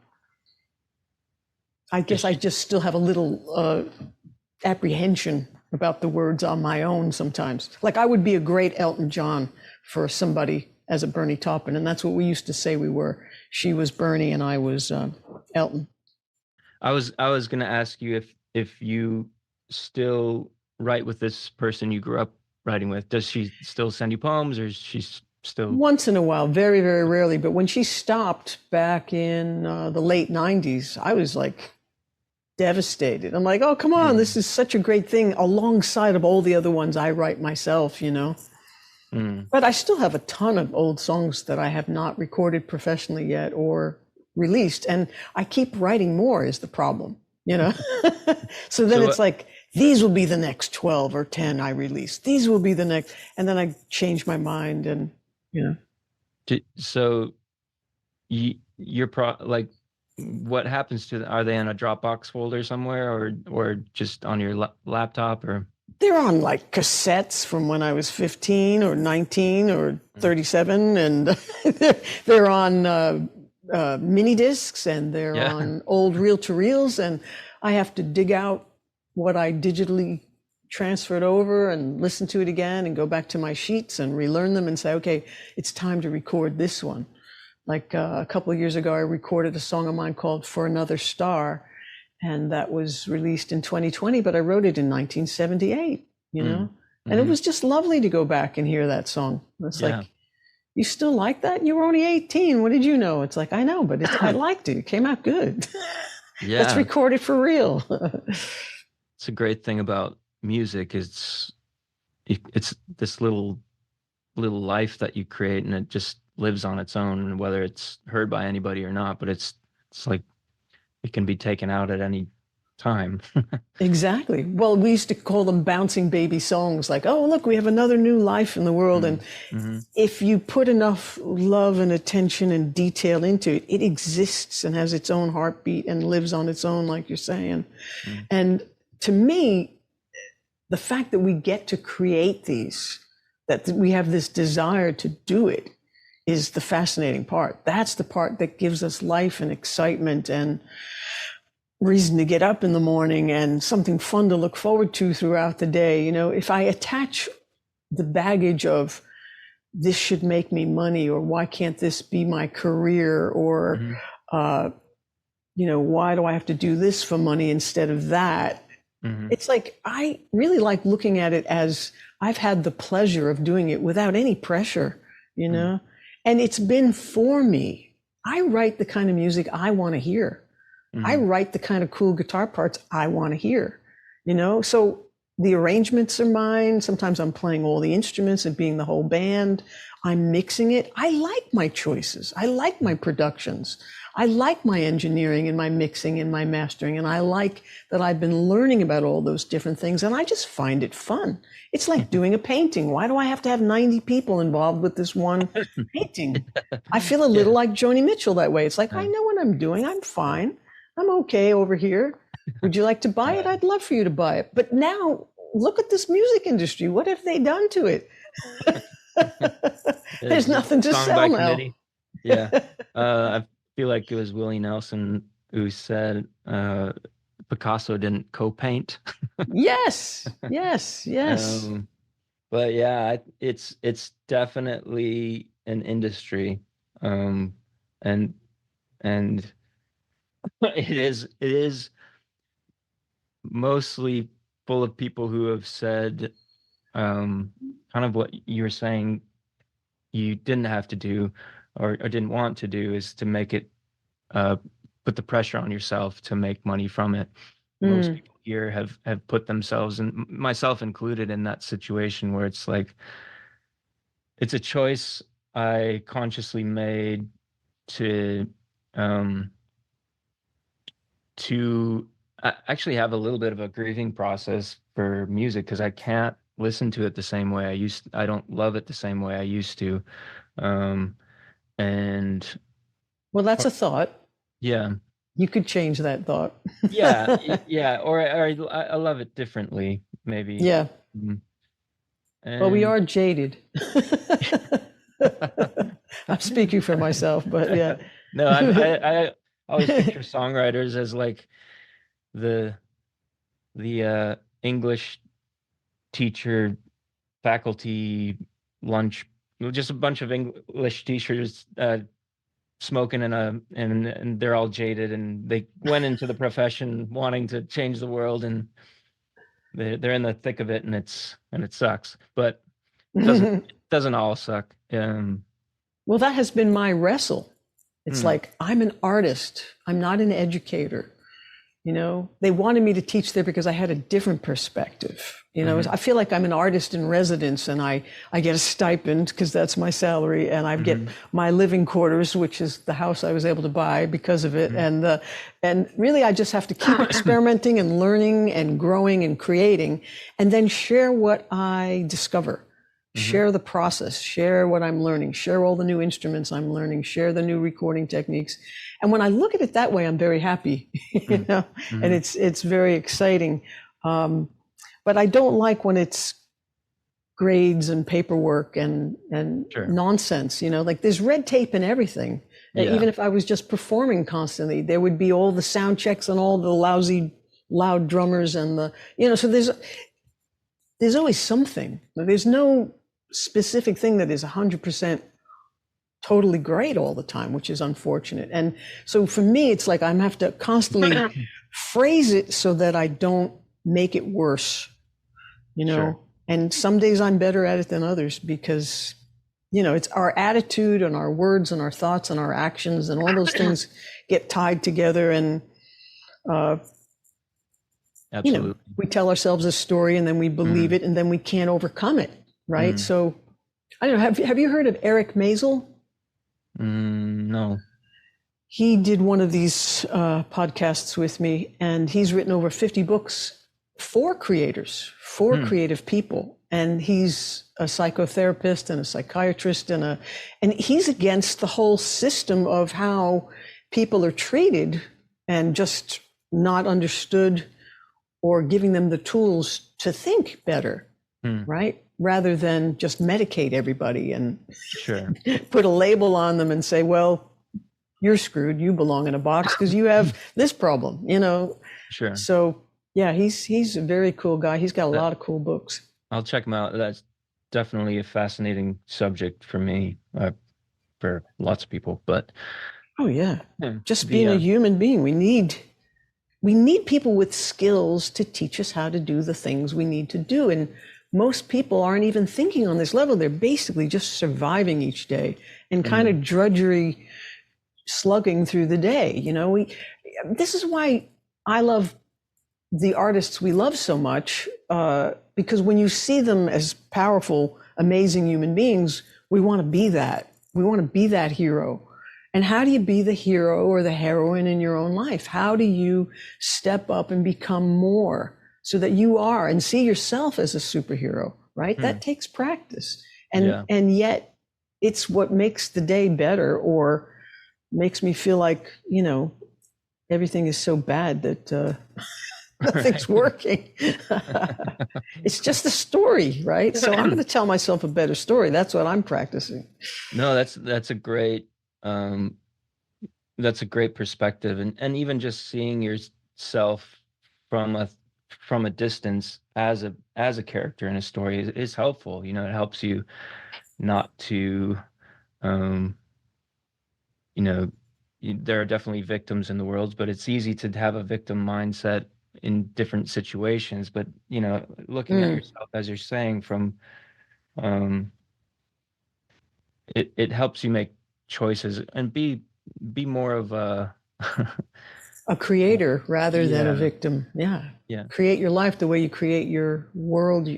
I guess I just still have a little apprehension about the words on my own sometimes. Like, I would be a great Elton John for somebody as a Bernie Taupin, and that's what we used to say we were. She was Bernie and I was Elton. I was going to ask you if you still write with this person you grew up writing with. Does she still send you poems, or is she still? Once in a while, very, very rarely. But when she stopped back in the late 90s, I was like devastated. I'm like, oh, come on, this is such a great thing alongside of all the other ones I write myself, you know. But I still have a ton of old songs that I have not recorded professionally yet or released. And I keep writing more is the problem, you know. So then it's like, these will be the next 12 or 10 I release. These will be the next. And then I change my mind, and, you know. So you're like, what happens to them? Are they in a Dropbox folder somewhere, or just on your laptop, or? They're on like cassettes from when I was 15 or 19 or 37, and they're on mini discs, and they're on old reel-to-reels, and I have to dig out what I digitally transferred over and listen to it again and go back to my sheets and relearn them and say, okay, it's time to record this one. Like a couple of years ago, I recorded a song of mine called For Another Star, and that was released in 2020, but I wrote it in 1978, you know? And it was just lovely to go back and hear that song. It's like, you still like that? You were only 18. What did you know? It's like, I know, but I liked it. It came out good. Let's record it for real. It's a great thing about music. It's this little life that you create, and it just lives on its own, whether it's heard by anybody or not, but it's like, it can be taken out at any time. Exactly. Well, we used to call them bouncing baby songs, like, oh, look, we have another new life in the world. And if you put enough love and attention and detail into it, it exists and has its own heartbeat and lives on its own, like you're saying. And to me, the fact that we get to create these, that we have this desire to do it, is the fascinating part. That's the part that gives us life and excitement. And reason to get up in the morning and something fun to look forward to throughout the day. You know, if I attach the baggage of this should make me money, or why can't this be my career, or you know, why do I have to do this for money instead of that? It's like, I really like looking at it as I've had the pleasure of doing it without any pressure, you know, and it's been for me. I write the kind of music I want to hear. I write the kind of cool guitar parts I want to hear, you know, so the arrangements are mine. Sometimes I'm playing all the instruments and being the whole band. I'm mixing it. I like my choices. I like my productions. I like my engineering and my mixing and my mastering. And I like that I've been learning about all those different things. And I just find it fun. It's like doing a painting. Why do I have to have 90 people involved with this one painting? I feel a little like Joni Mitchell that way. It's like, I know what I'm doing. I'm fine. I'm okay over here. Would you like to buy it? I'd love for you to buy it. But now look at this music industry. What have they done to it? There's nothing to sell now. Committee. Yeah. I feel like it was Willie Nelson who said Picasso didn't co-paint. Yes. But yeah, it's definitely an industry. And it is mostly full of people who have said kind of what you were saying you didn't have to do or didn't want to do, is to make it put the pressure on yourself to make money from it. Most people here have put themselves, and myself included, in that situation where it's like, it's a choice I consciously made to actually have a little bit of a grieving process for music, because I can't listen to it the same way I used to. I don't love it the same way I used to. And well, that's a thought. Yeah. You could change that thought. yeah. Or I love it differently, maybe. Yeah. Well, we are jaded. I'm speaking for myself, but yeah. No, I always picture songwriters as like the English teacher, faculty lunch, just a bunch of English teachers smoking and they're all jaded, and they went into the profession wanting to change the world, and they're in the thick of it, and it sucks, but it doesn't all suck. Well, that has been my wrestle. It's like, I'm an artist. I'm not an educator. You know, they wanted me to teach there because I had a different perspective. You know, I feel like I'm an artist in residence, and I get a stipend because that's my salary, and I get my living quarters, which is the house I was able to buy because of it. And really, I just have to keep experimenting and learning and growing and creating, and then share what I discover. Share the process, share what I'm learning, share all the new instruments I'm learning, share the new recording techniques. And when I look at it that way, I'm very happy, you know, and it's very exciting. But I don't like when it's grades and paperwork and nonsense, you know, like there's red tape and everything. Even if I was just performing constantly, there would be all the sound checks and all the lousy, loud drummers and the, you know, so there's always something. There's no specific thing that is 100% totally great all the time, which is unfortunate. And so for me, it's like I have to constantly phrase it so that I don't make it worse, you know. And some days I'm better at it than others because, you know, it's our attitude and our words and our thoughts and our actions and all those things get tied together. And you know, we tell ourselves a story and then we believe it and then we can't overcome it, right? So I don't know, have you heard of Eric Maisel? No. He did one of these podcasts with me, and he's written over 50 books for creators, for creative people. And he's a psychotherapist and a psychiatrist and he's against the whole system of how people are treated and just not understood, or giving them the tools to think better, right? Rather than just medicate everybody and put a label on them and say, well, you're screwed. You belong in a box because you have this problem, you know? Sure. So yeah, he's a very cool guy. He's got a lot of cool books. I'll check him out. That's definitely a fascinating subject for me, for lots of people. But Oh yeah. Just being a the human being. We need people with skills to teach us how to do the things we need to do. And most people aren't even thinking on this level. They're basically just surviving each day and kind of drudgery slugging through the day. You know, this is why I love the artists we love so much, because when you see them as powerful, amazing human beings, we want to be that. We want to be that hero. And how do you be the hero or the heroine in your own life? How do you step up and become more so that you are and see yourself as a superhero, right? That takes practice. And yet it's what makes the day better, or makes me feel like, you know, everything is so bad that nothing's working. It's just a story, right? So I'm going to tell myself a better story. That's what I'm practicing. No, that's a great perspective, and even just seeing yourself from a distance as a character in a story is helpful. You know, it helps you not to you know, there are definitely victims in the world, but it's easy to have a victim mindset in different situations. But you know, looking at yourself, as you're saying, from it helps you make choices and be more of a a creator rather than a victim. Yeah. Create your life the way you create your world,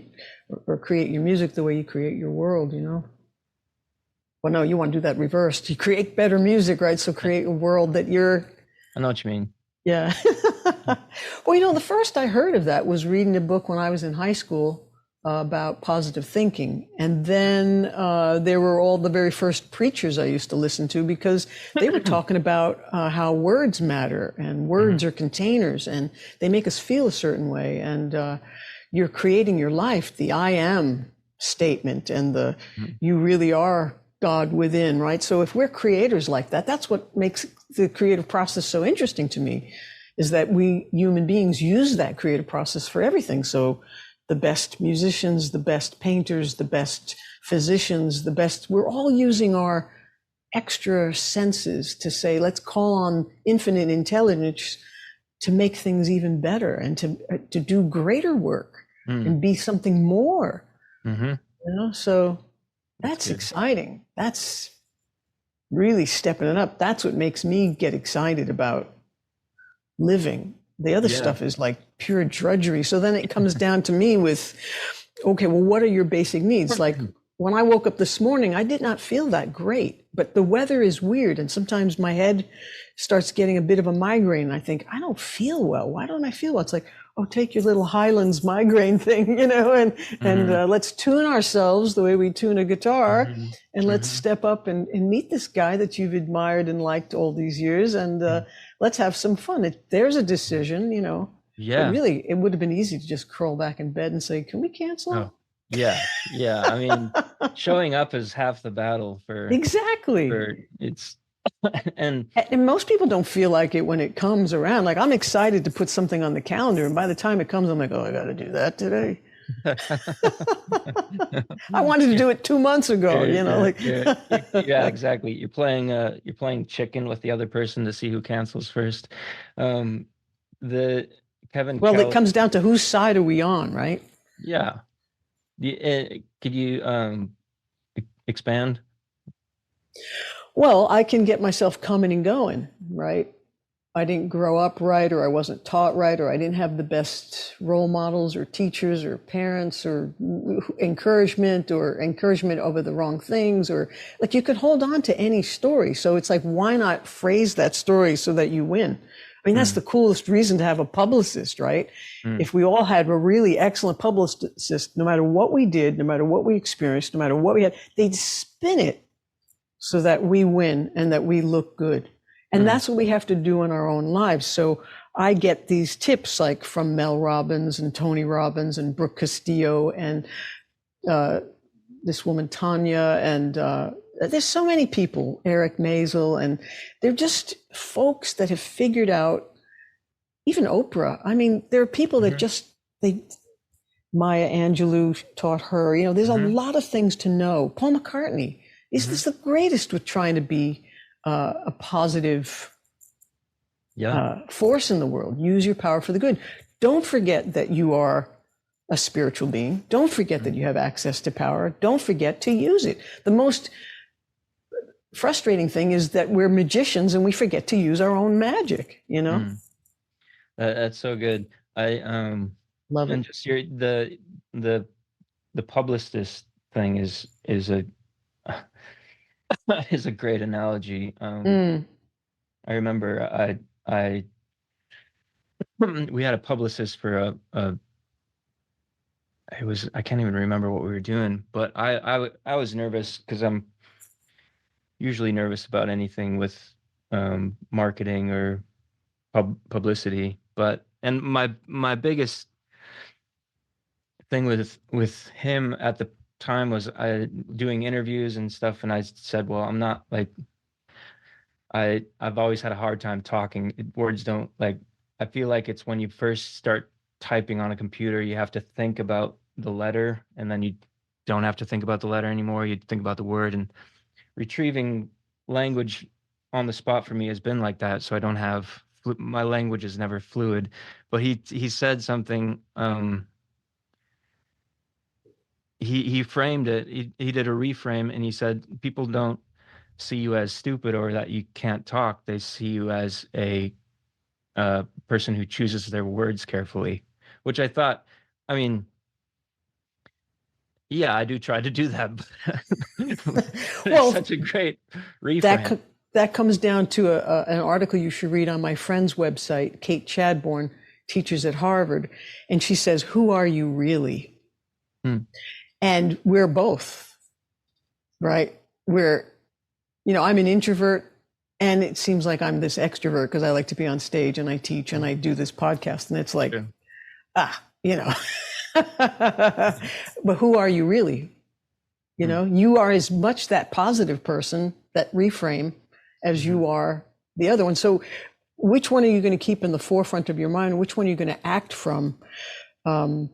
or create your music the way you create your world, you know? Well, no, you want to do that reversed. You create better music, right? So create a world that you're... I know what you mean. Yeah. Well, you know, the first I heard of that was reading a book when I was in high school about positive thinking. And then there were all the very first preachers I used to listen to, because they were talking about how words matter, and words are containers, and they make us feel a certain way. And you're creating your life, the I am statement, and the you really are God within, right? So if we're creators like that, that's what makes the creative process so interesting to me, is that we human beings use that creative process for everything. So the best musicians, the best painters, the best physicians, we're all using our extra senses to say, let's call on infinite intelligence to make things even better, and to do greater work and be something more. You know, so that's exciting. That's really stepping it up. That's what makes me get excited about living. The other stuff is like pure drudgery. So then it comes down to me with, okay, well, what are your basic needs? Like when I woke up this morning, I did not feel that great, but the weather is weird. And sometimes my head starts getting a bit of a migraine. I think, I don't feel well. Why don't I feel well? It's like, oh, take your little Highlands migraine thing, you know, and let's tune ourselves the way we tune a guitar, and let's step up and meet this guy that you've admired and liked all these years, and let's have some fun. There's a decision, you know. Yeah. But really, it would have been easy to just curl back in bed and say, can we cancel? Oh, yeah. I mean, showing up is half the battle for... Exactly. It's... and most people don't feel like it when it comes around. Like, I'm excited to put something on the calendar, and by the time it comes, I'm like, oh, I got to do that today. I wanted to do it 2 months ago, you know, yeah, exactly. You're playing chicken with the other person to see who cancels first. The Kevin Well, Kelly, it comes down to whose side are we on, right? Yeah. Could you expand? Well, I can get myself coming and going, right? I didn't grow up right, or I wasn't taught right, or I didn't have the best role models or teachers or parents or encouragement over the wrong things, or like you could hold on to any story. So it's like, why not phrase that story so that you win? I mean, that's the coolest reason to have a publicist, right? If we all had a really excellent publicist, no matter what we did, no matter what we experienced, no matter what we had, they'd spin it so that we win and that we look good. And that's what we have to do in our own lives. So I get these tips like from Mel Robbins and Tony Robbins and Brooke Castillo and this woman Tanya and there's so many people, Eric Maisel, and they're just folks that have figured out, even Oprah. I mean, there are people that Mhm. just, they, Maya Angelou taught her, there's a Mhm. lot of things to know. Paul McCartney is Mhm. the greatest with trying to be a positive Yeah. force in the world. Use your power for the good. Don't forget that you are a spiritual being. Don't forget that you Mhm. have access to power. Don't forget to use it. The most frustrating thing is that we're magicians and we forget to use our own magic, Mm. That's so good. I Love and it. just the the publicist thing is a is a great analogy. Mm. I remember I we had a publicist for a it was I can't even remember what we were doing, but I was nervous because I'm usually nervous about anything with marketing or publicity. But and my biggest thing with him at the time was I doing interviews and stuff, and I said, well, I'm not like I've always had a hard time talking. Words don't like I feel like it's when you first start typing on a computer, you have to think about the letter, and then you don't have to think about the letter anymore. You think about the word, and retrieving language on the spot for me has been like that. So I don't have my language is never fluid. But he said something. He framed it. He did a reframe, and he said people don't see you as stupid or that you can't talk. They see you as a person who chooses their words carefully, which I thought, I mean, yeah, I do try to do that, but it's Well, such a great that reframe. that comes down to an article you should read on my friend's website. Kate Chadbourne teaches at Harvard, and she says, "Who are you really?" Hmm. And we're both, right? We're, I'm an introvert, and it seems like I'm this extrovert because I like to be on stage and I teach and I do this podcast, and it's like, True. ah, but who are you really? Hmm. You are as much that positive person, that reframe, as Mhm. you are the other one. So, which one are you going to keep in the forefront of your mind? Which one are you going to act from? Um,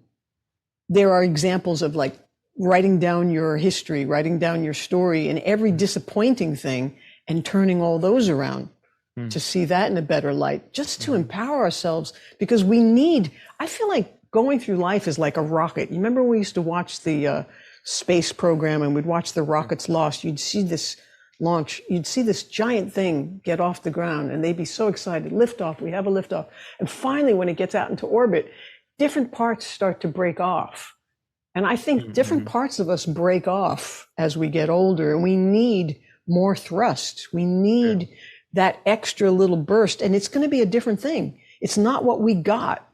there are examples of like writing down your history, writing down your story, and every disappointing thing, and turning all those around Hmm. to see that in a better light, just to Mhm. empower ourselves because I feel like going through life is like a rocket. You remember we used to watch the space program and we'd watch the Mhm. rockets launch. You'd see this launch, you'd see this giant thing get off the ground and they'd be so excited. Liftoff, we have a liftoff. And finally, when it gets out into orbit, different parts start to break off. And I think different Mhm. parts of us break off as we get older, and we need more thrust. We True. need that extra little burst, and it's going to be a different thing. It's not what we got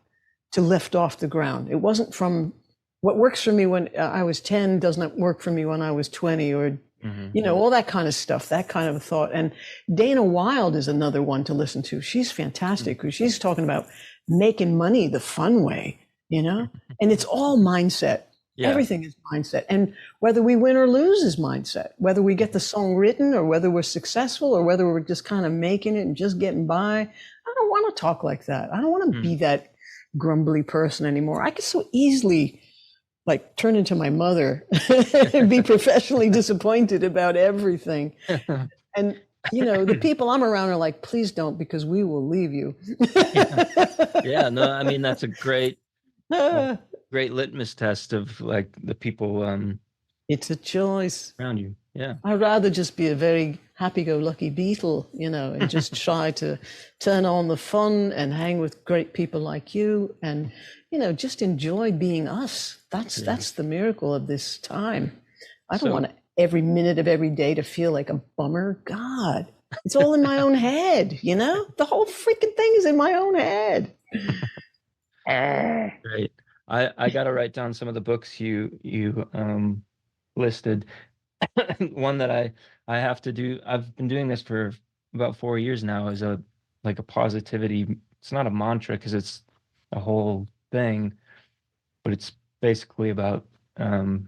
to lift off the ground. It wasn't from what works for me when I was 10 does not work for me when I was 20, or, Mhm. all that kind of stuff, that kind of a thought. And Dana Wilde is another one to listen to. She's fantastic because she's talking about making money the fun way, and it's all mindset. Yeah. Everything is mindset. And whether we win or lose is mindset. Whether we get the song written or whether we're successful or whether we're just kind of making it and just getting by. I don't want to talk like that. I don't want to Hmm. be that grumbly person anymore. I could so easily like turn into my mother and be professionally disappointed about everything. And the people I'm around are like, please don't, because we will leave you. Yeah. Yeah. No, I mean that's a uh, great litmus test of like the people It's a choice. around you. Yeah. I'd rather just be a very happy-go-lucky beetle, and just try to turn on the fun and hang with great people like you, and just enjoy being us. That's Yeah. that's the miracle of this time. I don't want So every minute of every day to feel like a bummer. God, it's all in my own head. The whole freaking thing is in my own head. Ah. great. I gotta write down some of the books you listed. One that I have to do. I've been doing this for about 4 years now. Is a like a positivity. It's not a mantra because it's a whole thing, but it's basically about the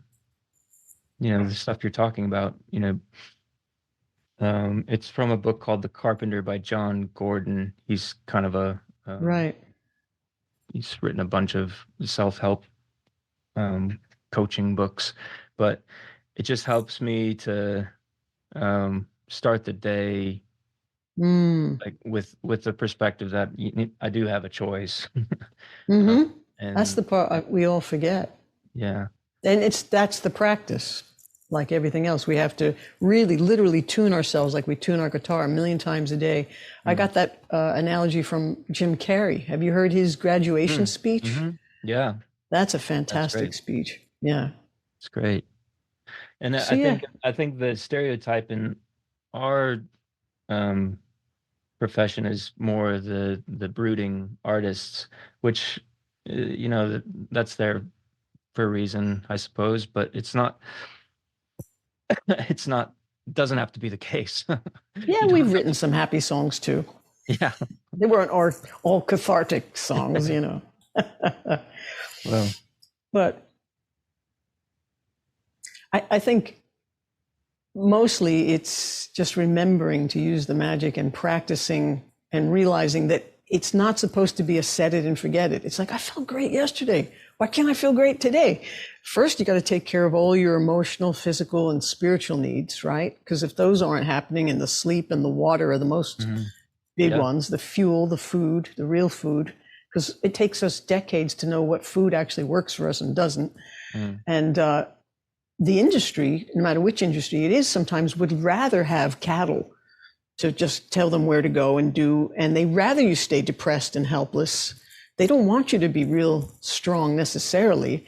stuff you're talking about. It's from a book called The Carpenter by John Gordon. He's kind of a Right. he's written a bunch of self-help um, coaching books, but it just helps me to start the day Mm. like with the perspective that I do have a choice. uh, Mm-hmm. That's the and part we all forget. yeah, And that's the practice. Like everything else, we have to really literally tune ourselves like we tune our guitar a million times a day. I mm. got that analogy from Jim Carrey. Have you heard his graduation Mm. speech? Hmm. Yeah, That's a that's fantastic great. speech. Yeah. It's great. And So yeah. I think the stereotype in our um, profession is more the brooding artists, which that's there for a reason, I suppose. But it's not. It's not. Doesn't have to be the case. Yeah, You don't we've have written to. some happy songs too. Yeah. They weren't all cathartic songs, you know. Well. But I think mostly it's just remembering to use the magic and practicing and realizing that it's not supposed to be a set it and forget it. It's like, I felt great yesterday. Why can't I feel great today? First, you got to take care of all your emotional, physical, and spiritual needs, right? Because if those aren't happening, and the sleep and the water are the most Hmm. big Yeah. ones, the fuel, the food, the real food, because it takes us decades to know what food actually works for us and doesn't. Mm. And the industry, no matter which industry it is, sometimes would rather have cattle to just tell them where to go and do, and they rather you stay depressed and helpless. They don't want you to be real strong necessarily,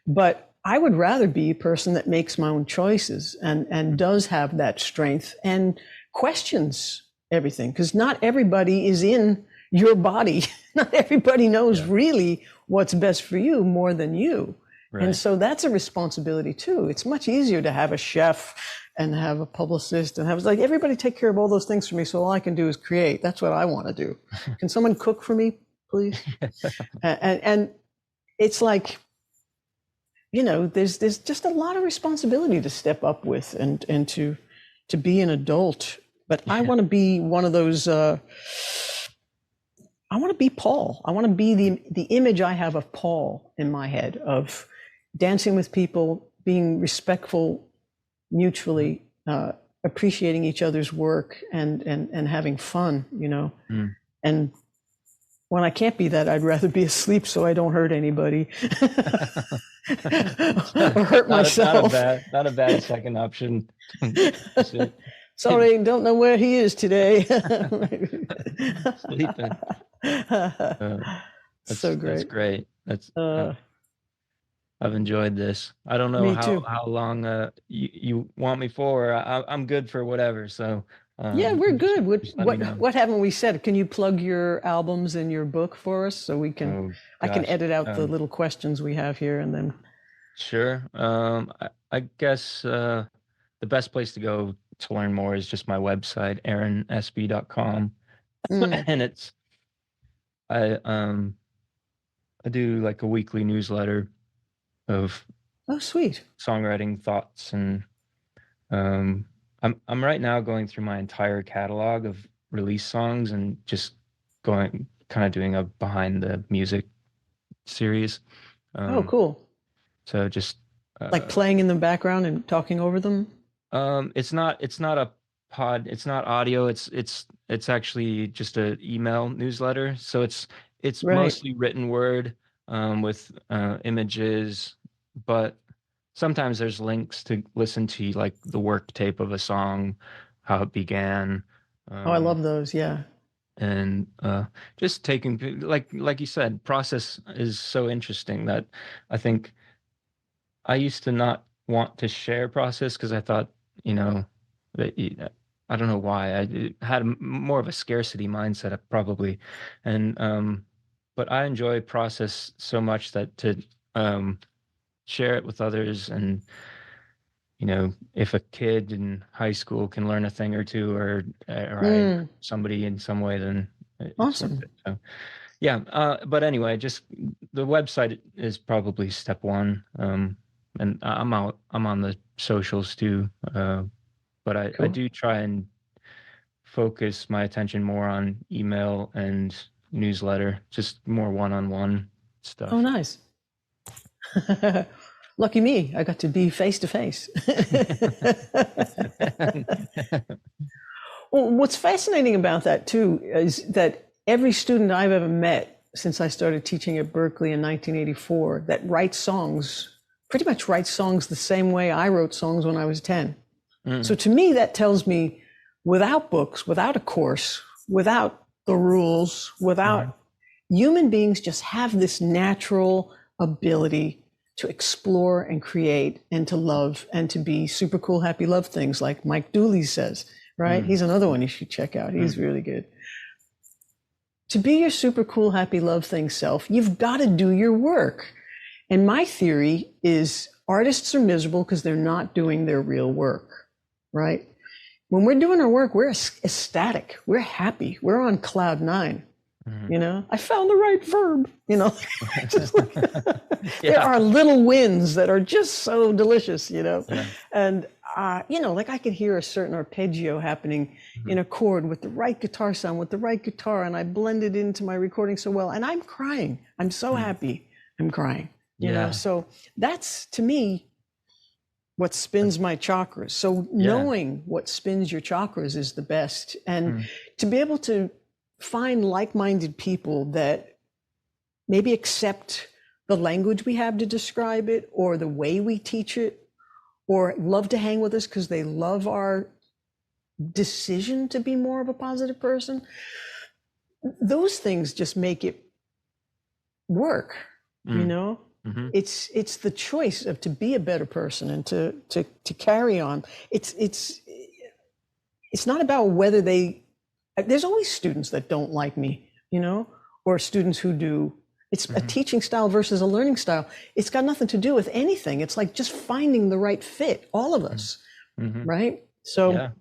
but I would rather be a person that makes my own choices and does have that strength and questions everything, because not everybody is in your body. Not everybody knows Yeah. really what's best for you more than you. And Right. so that's a responsibility too. It's much easier to have a chef and have a publicist and have like everybody take care of all those things for me. So all I can do is create. That's what I want to do. Can someone cook for me, please? And it's like, there's just a lot of responsibility to step up with and to be an adult. But I Yeah. want to be one of those. I want to be Paul. I want to be the image I have of Paul in my head of dancing with people, being respectful, mutually appreciating each other's work and having fun, Mm. And when I can't be that, I'd rather be asleep so I don't hurt anybody or hurt myself. Not a bad second option. Sleeping. Sorry, don't know where he is today. So That's great. great. Uh, I've enjoyed this. I don't know Me too. how long you want me for. I'm good for whatever. So Yeah, we're just good. What just let me what know. what haven't we said? Can you plug your albums and your book for us so Oh I can gosh. edit out the little questions we have here and then. Sure. I guess the best place to go to learn more is just my website, aaronespe.com. Mm. And I um I do like a weekly newsletter of Oh, sweet. songwriting thoughts, and um I'm right now going through my entire catalog of release songs and just going kind of doing a behind the music series. Oh, Um cool. so just Like uh playing in the background and talking over them. it's not a pod, it's not audio, it's actually just a email newsletter. So it's Right. mostly written word with images, but sometimes there's links to listen to like the work tape of a song, how it began, Oh, I um, love those. Yeah. and just taking like you said, process is so interesting that I think I used to not want to share process because I thought, you know, that I don't know why I had more of a scarcity mindset probably, and but I enjoy process so much that to um, share it with others, and if a kid in high school can learn a thing or two, or I Mm. somebody in some way, then it's worth Awesome. it. So yeah, but anyway, just the website is probably step one. And I'm on the socials too. But I Cool. do try and focus my attention more on email and newsletter, just more one-on-one stuff. Oh, nice. Lucky me, I got to be face to face. Well, what's fascinating about that too is that every student I've ever met since I started teaching at Berkeley in 1984 that writes songs, pretty much writes songs the same way I wrote songs when I was 10. So to me, that tells me without books, without a course, without the rules, without human beings just have this natural ability to explore and create and to love and to be super cool, happy, love things like Mike Dooley says, right? He's another one you should check out. He's really good. To be your super cool, happy, love thing self, you've got to do your work. And my theory is artists are miserable because they're not doing their real work, right? When we're doing our work, we're ecstatic. We're happy. We're on cloud nine. You know, I found the right verb, you know, just like, there are little wins that are just so delicious, you know, and, you know, like I could hear a certain arpeggio happening in a chord with the right guitar sound, with the right guitar, and I blend it into my recording so well, and I'm crying. I'm so happy. I'm crying, you know, so that's, to me, what spins my chakras. So knowing what spins your chakras is the best, and to be able to find like-minded people that maybe accept the language we have to describe it or the way we teach it, or love to hang with us because they love our decision to be more of a positive person. Those things just make it work, you know? It's the choice of to be a better person and to carry on. It's not about whether there's always students that don't like me, you know, or students who do. It's a teaching style versus a learning style. It's got nothing to do with anything. It's like just finding the right fit, all of us, right? So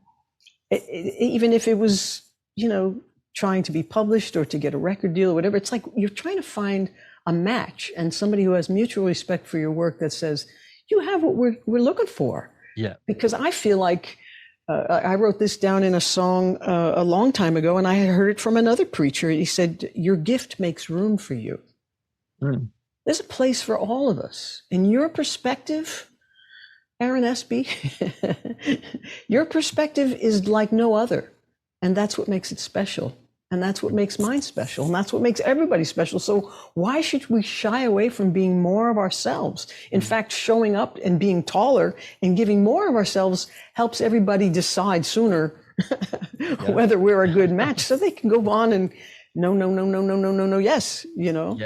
even if it was, you know, trying to be published or to get a record deal or whatever, it's like you're trying to find a match and somebody who has mutual respect for your work that says, you have what we're looking for. Yeah. Because I feel like, I wrote this down in a song a long time ago, and I had heard it from another preacher. He said, your gift makes room for you. There's a place for all of us. In your perspective, Aaron Espe, your perspective is like no other. And that's what makes it special. And that's what makes mine special. And that's what makes everybody special. So why should we shy away from being more of ourselves? In fact, showing up and being taller and giving more of ourselves helps everybody decide sooner whether we're a good match, so they can go on and no, yes, you know?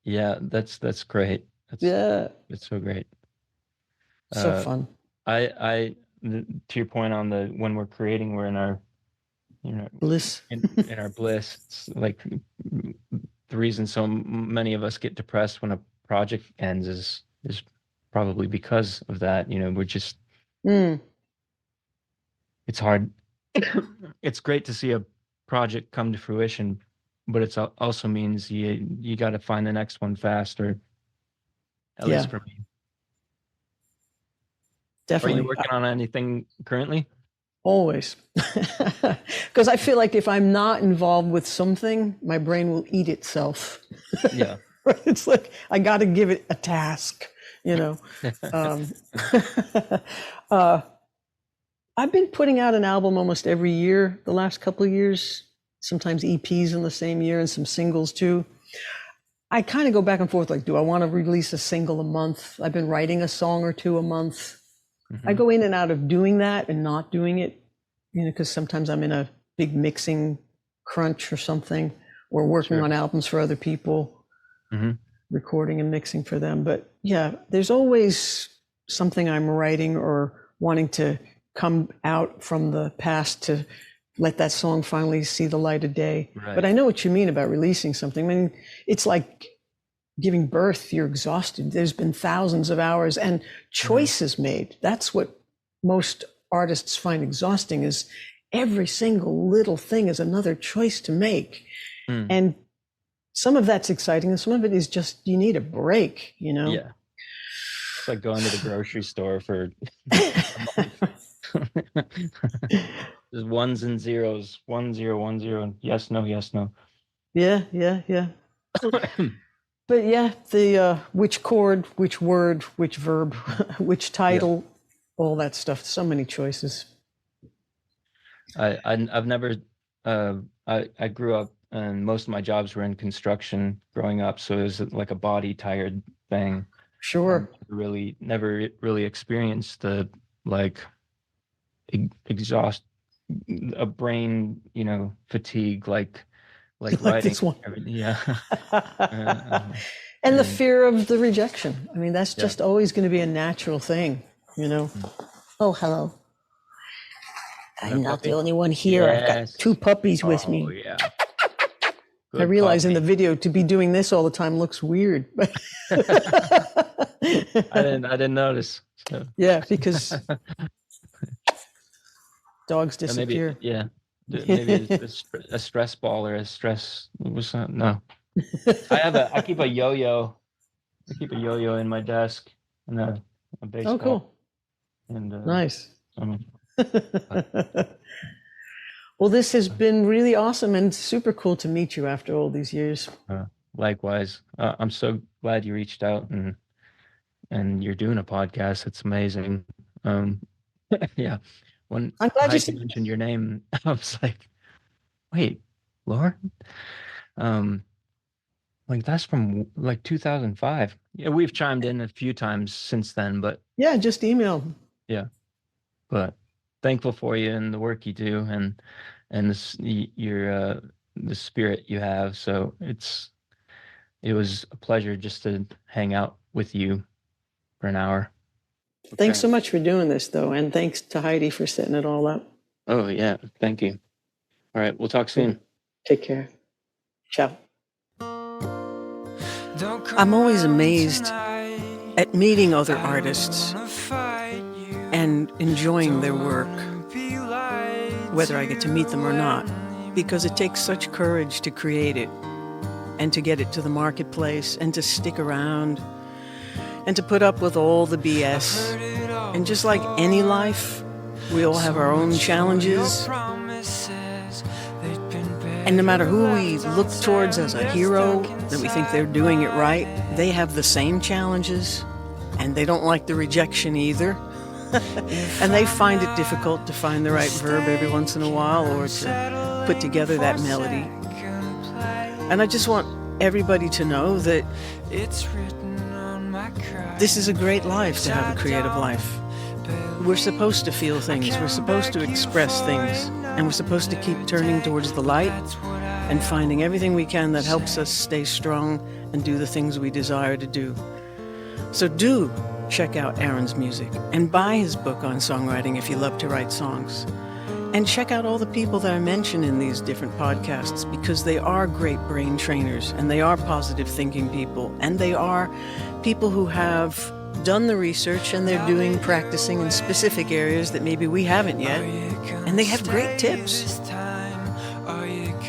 Yeah, that's great. It's so great. So fun. To your point on when we're creating, we're in our, you know, bliss. in our bliss. It's like the reason so many of us get depressed when a project ends is probably because of that. You know, we're just it's hard. It's great to see a project come to fruition, but it also means you got to find the next one fast, or at least for me. Definitely. Are you working on anything currently? Always. Because I feel like if I'm not involved with something, my brain will eat itself. Yeah. It's like, I got to give it a task, you know. I've been putting out an album almost every year, the last couple of years, sometimes EPs in the same year and some singles too. I kind of go back and forth, like, do I want to release a single a month? I've been writing a song or two a month. I go in and out of doing that and not doing it, you know, because sometimes I'm in a big mixing crunch or something, or working on albums for other people, recording and mixing for them. But yeah, there's always something I'm writing or wanting to come out from the past to let that song finally see the light of day. Right. But I know what you mean about releasing something. I mean, it's like giving birth, you're exhausted. There's been thousands of hours and choices made. That's what most artists find exhausting, is every single little thing is another choice to make. And some of that's exciting and some of it is just, you need a break, you know? Yeah. It's like going to the grocery store for a month. Just ones and zeros, 1 0 1 0, and yes, no, yes, no. Yeah. But yeah, the which chord, which word, which verb, which title, all that stuff. So many choices. I've never. I grew up, and most of my jobs were in construction growing up, so it was like a body tired thing. Sure. Never really experienced the like exhaust, a brain, fatigue, like Like writing. this one. Yeah. And the fear of the rejection. I mean, that's just always going to be a natural thing, Oh, hello. I'm not the only one here. I've got 2 puppies with me. Oh, yeah. I realize in the video to be doing this all the time looks weird. I didn't notice. So. Yeah, because dogs disappear. Maybe it's a stress ball or a stress. No. I keep a yo-yo. I keep a yo-yo in my desk and a baseball. Oh, cool. And nice. Well, this has been really awesome and super cool to meet you after all these years. Likewise. I'm so glad you reached out and you're doing a podcast. It's amazing. Yeah. When I'm glad you mentioned your name, I was like, wait, Lauren? Like that's from like 2005. Yeah, we've chimed in a few times since then, but yeah, just email. Yeah, but thankful for you and the work you do, and the spirit you have. So it was a pleasure just to hang out with you for an hour. Thanks so much for doing this, though, and thanks to Heidi for setting it all up. Oh yeah, thank you. All right, we'll talk soon. Take care. Ciao. I'm always amazed at meeting other artists and enjoying their work, whether I get to meet them or not, because it takes such courage to create it and to get it to the marketplace and to stick around and to put up with all the BS. And just like any life, we all have our own challenges. And no matter who we look towards as a hero, that we think they're doing it right, they have the same challenges, and they don't like the rejection either. And they find it difficult to find the right verb every once in a while or to put together that melody. And I just want everybody to know that this is a great life to have a creative life. We're supposed to feel things, we're supposed to express things, and we're supposed to keep turning towards the light and finding everything we can that helps us stay strong and do the things we desire to do. So do check out Aaron's music and buy his book on songwriting if you love to write songs. And check out all the people that I mention in these different podcasts, because they are great brain trainers and they are positive thinking people and they are people who have done the research and they're practicing in specific areas that maybe we haven't yet. And they have great tips.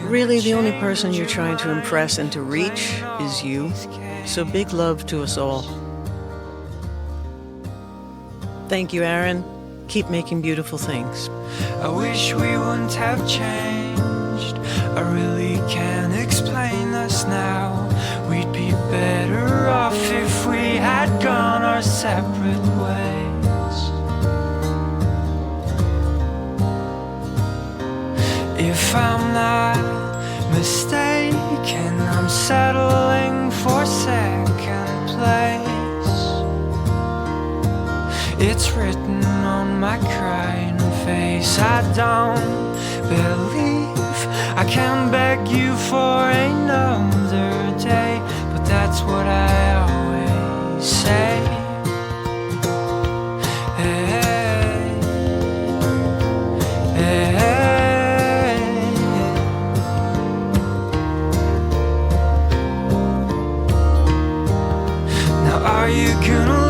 Really, the only person you're trying to impress and to reach is you. So big love to us all. Thank you, Aaron. Keep making beautiful things. I wish we wouldn't have changed. I really can't explain us now. We'd be better off if we had gone our separate ways. If I'm not mistaken, I'm settling for second place. It's written on my crying face. I don't believe I can beg you for another day, but that's what I always say. Hey, hey, hey. Now are you gonna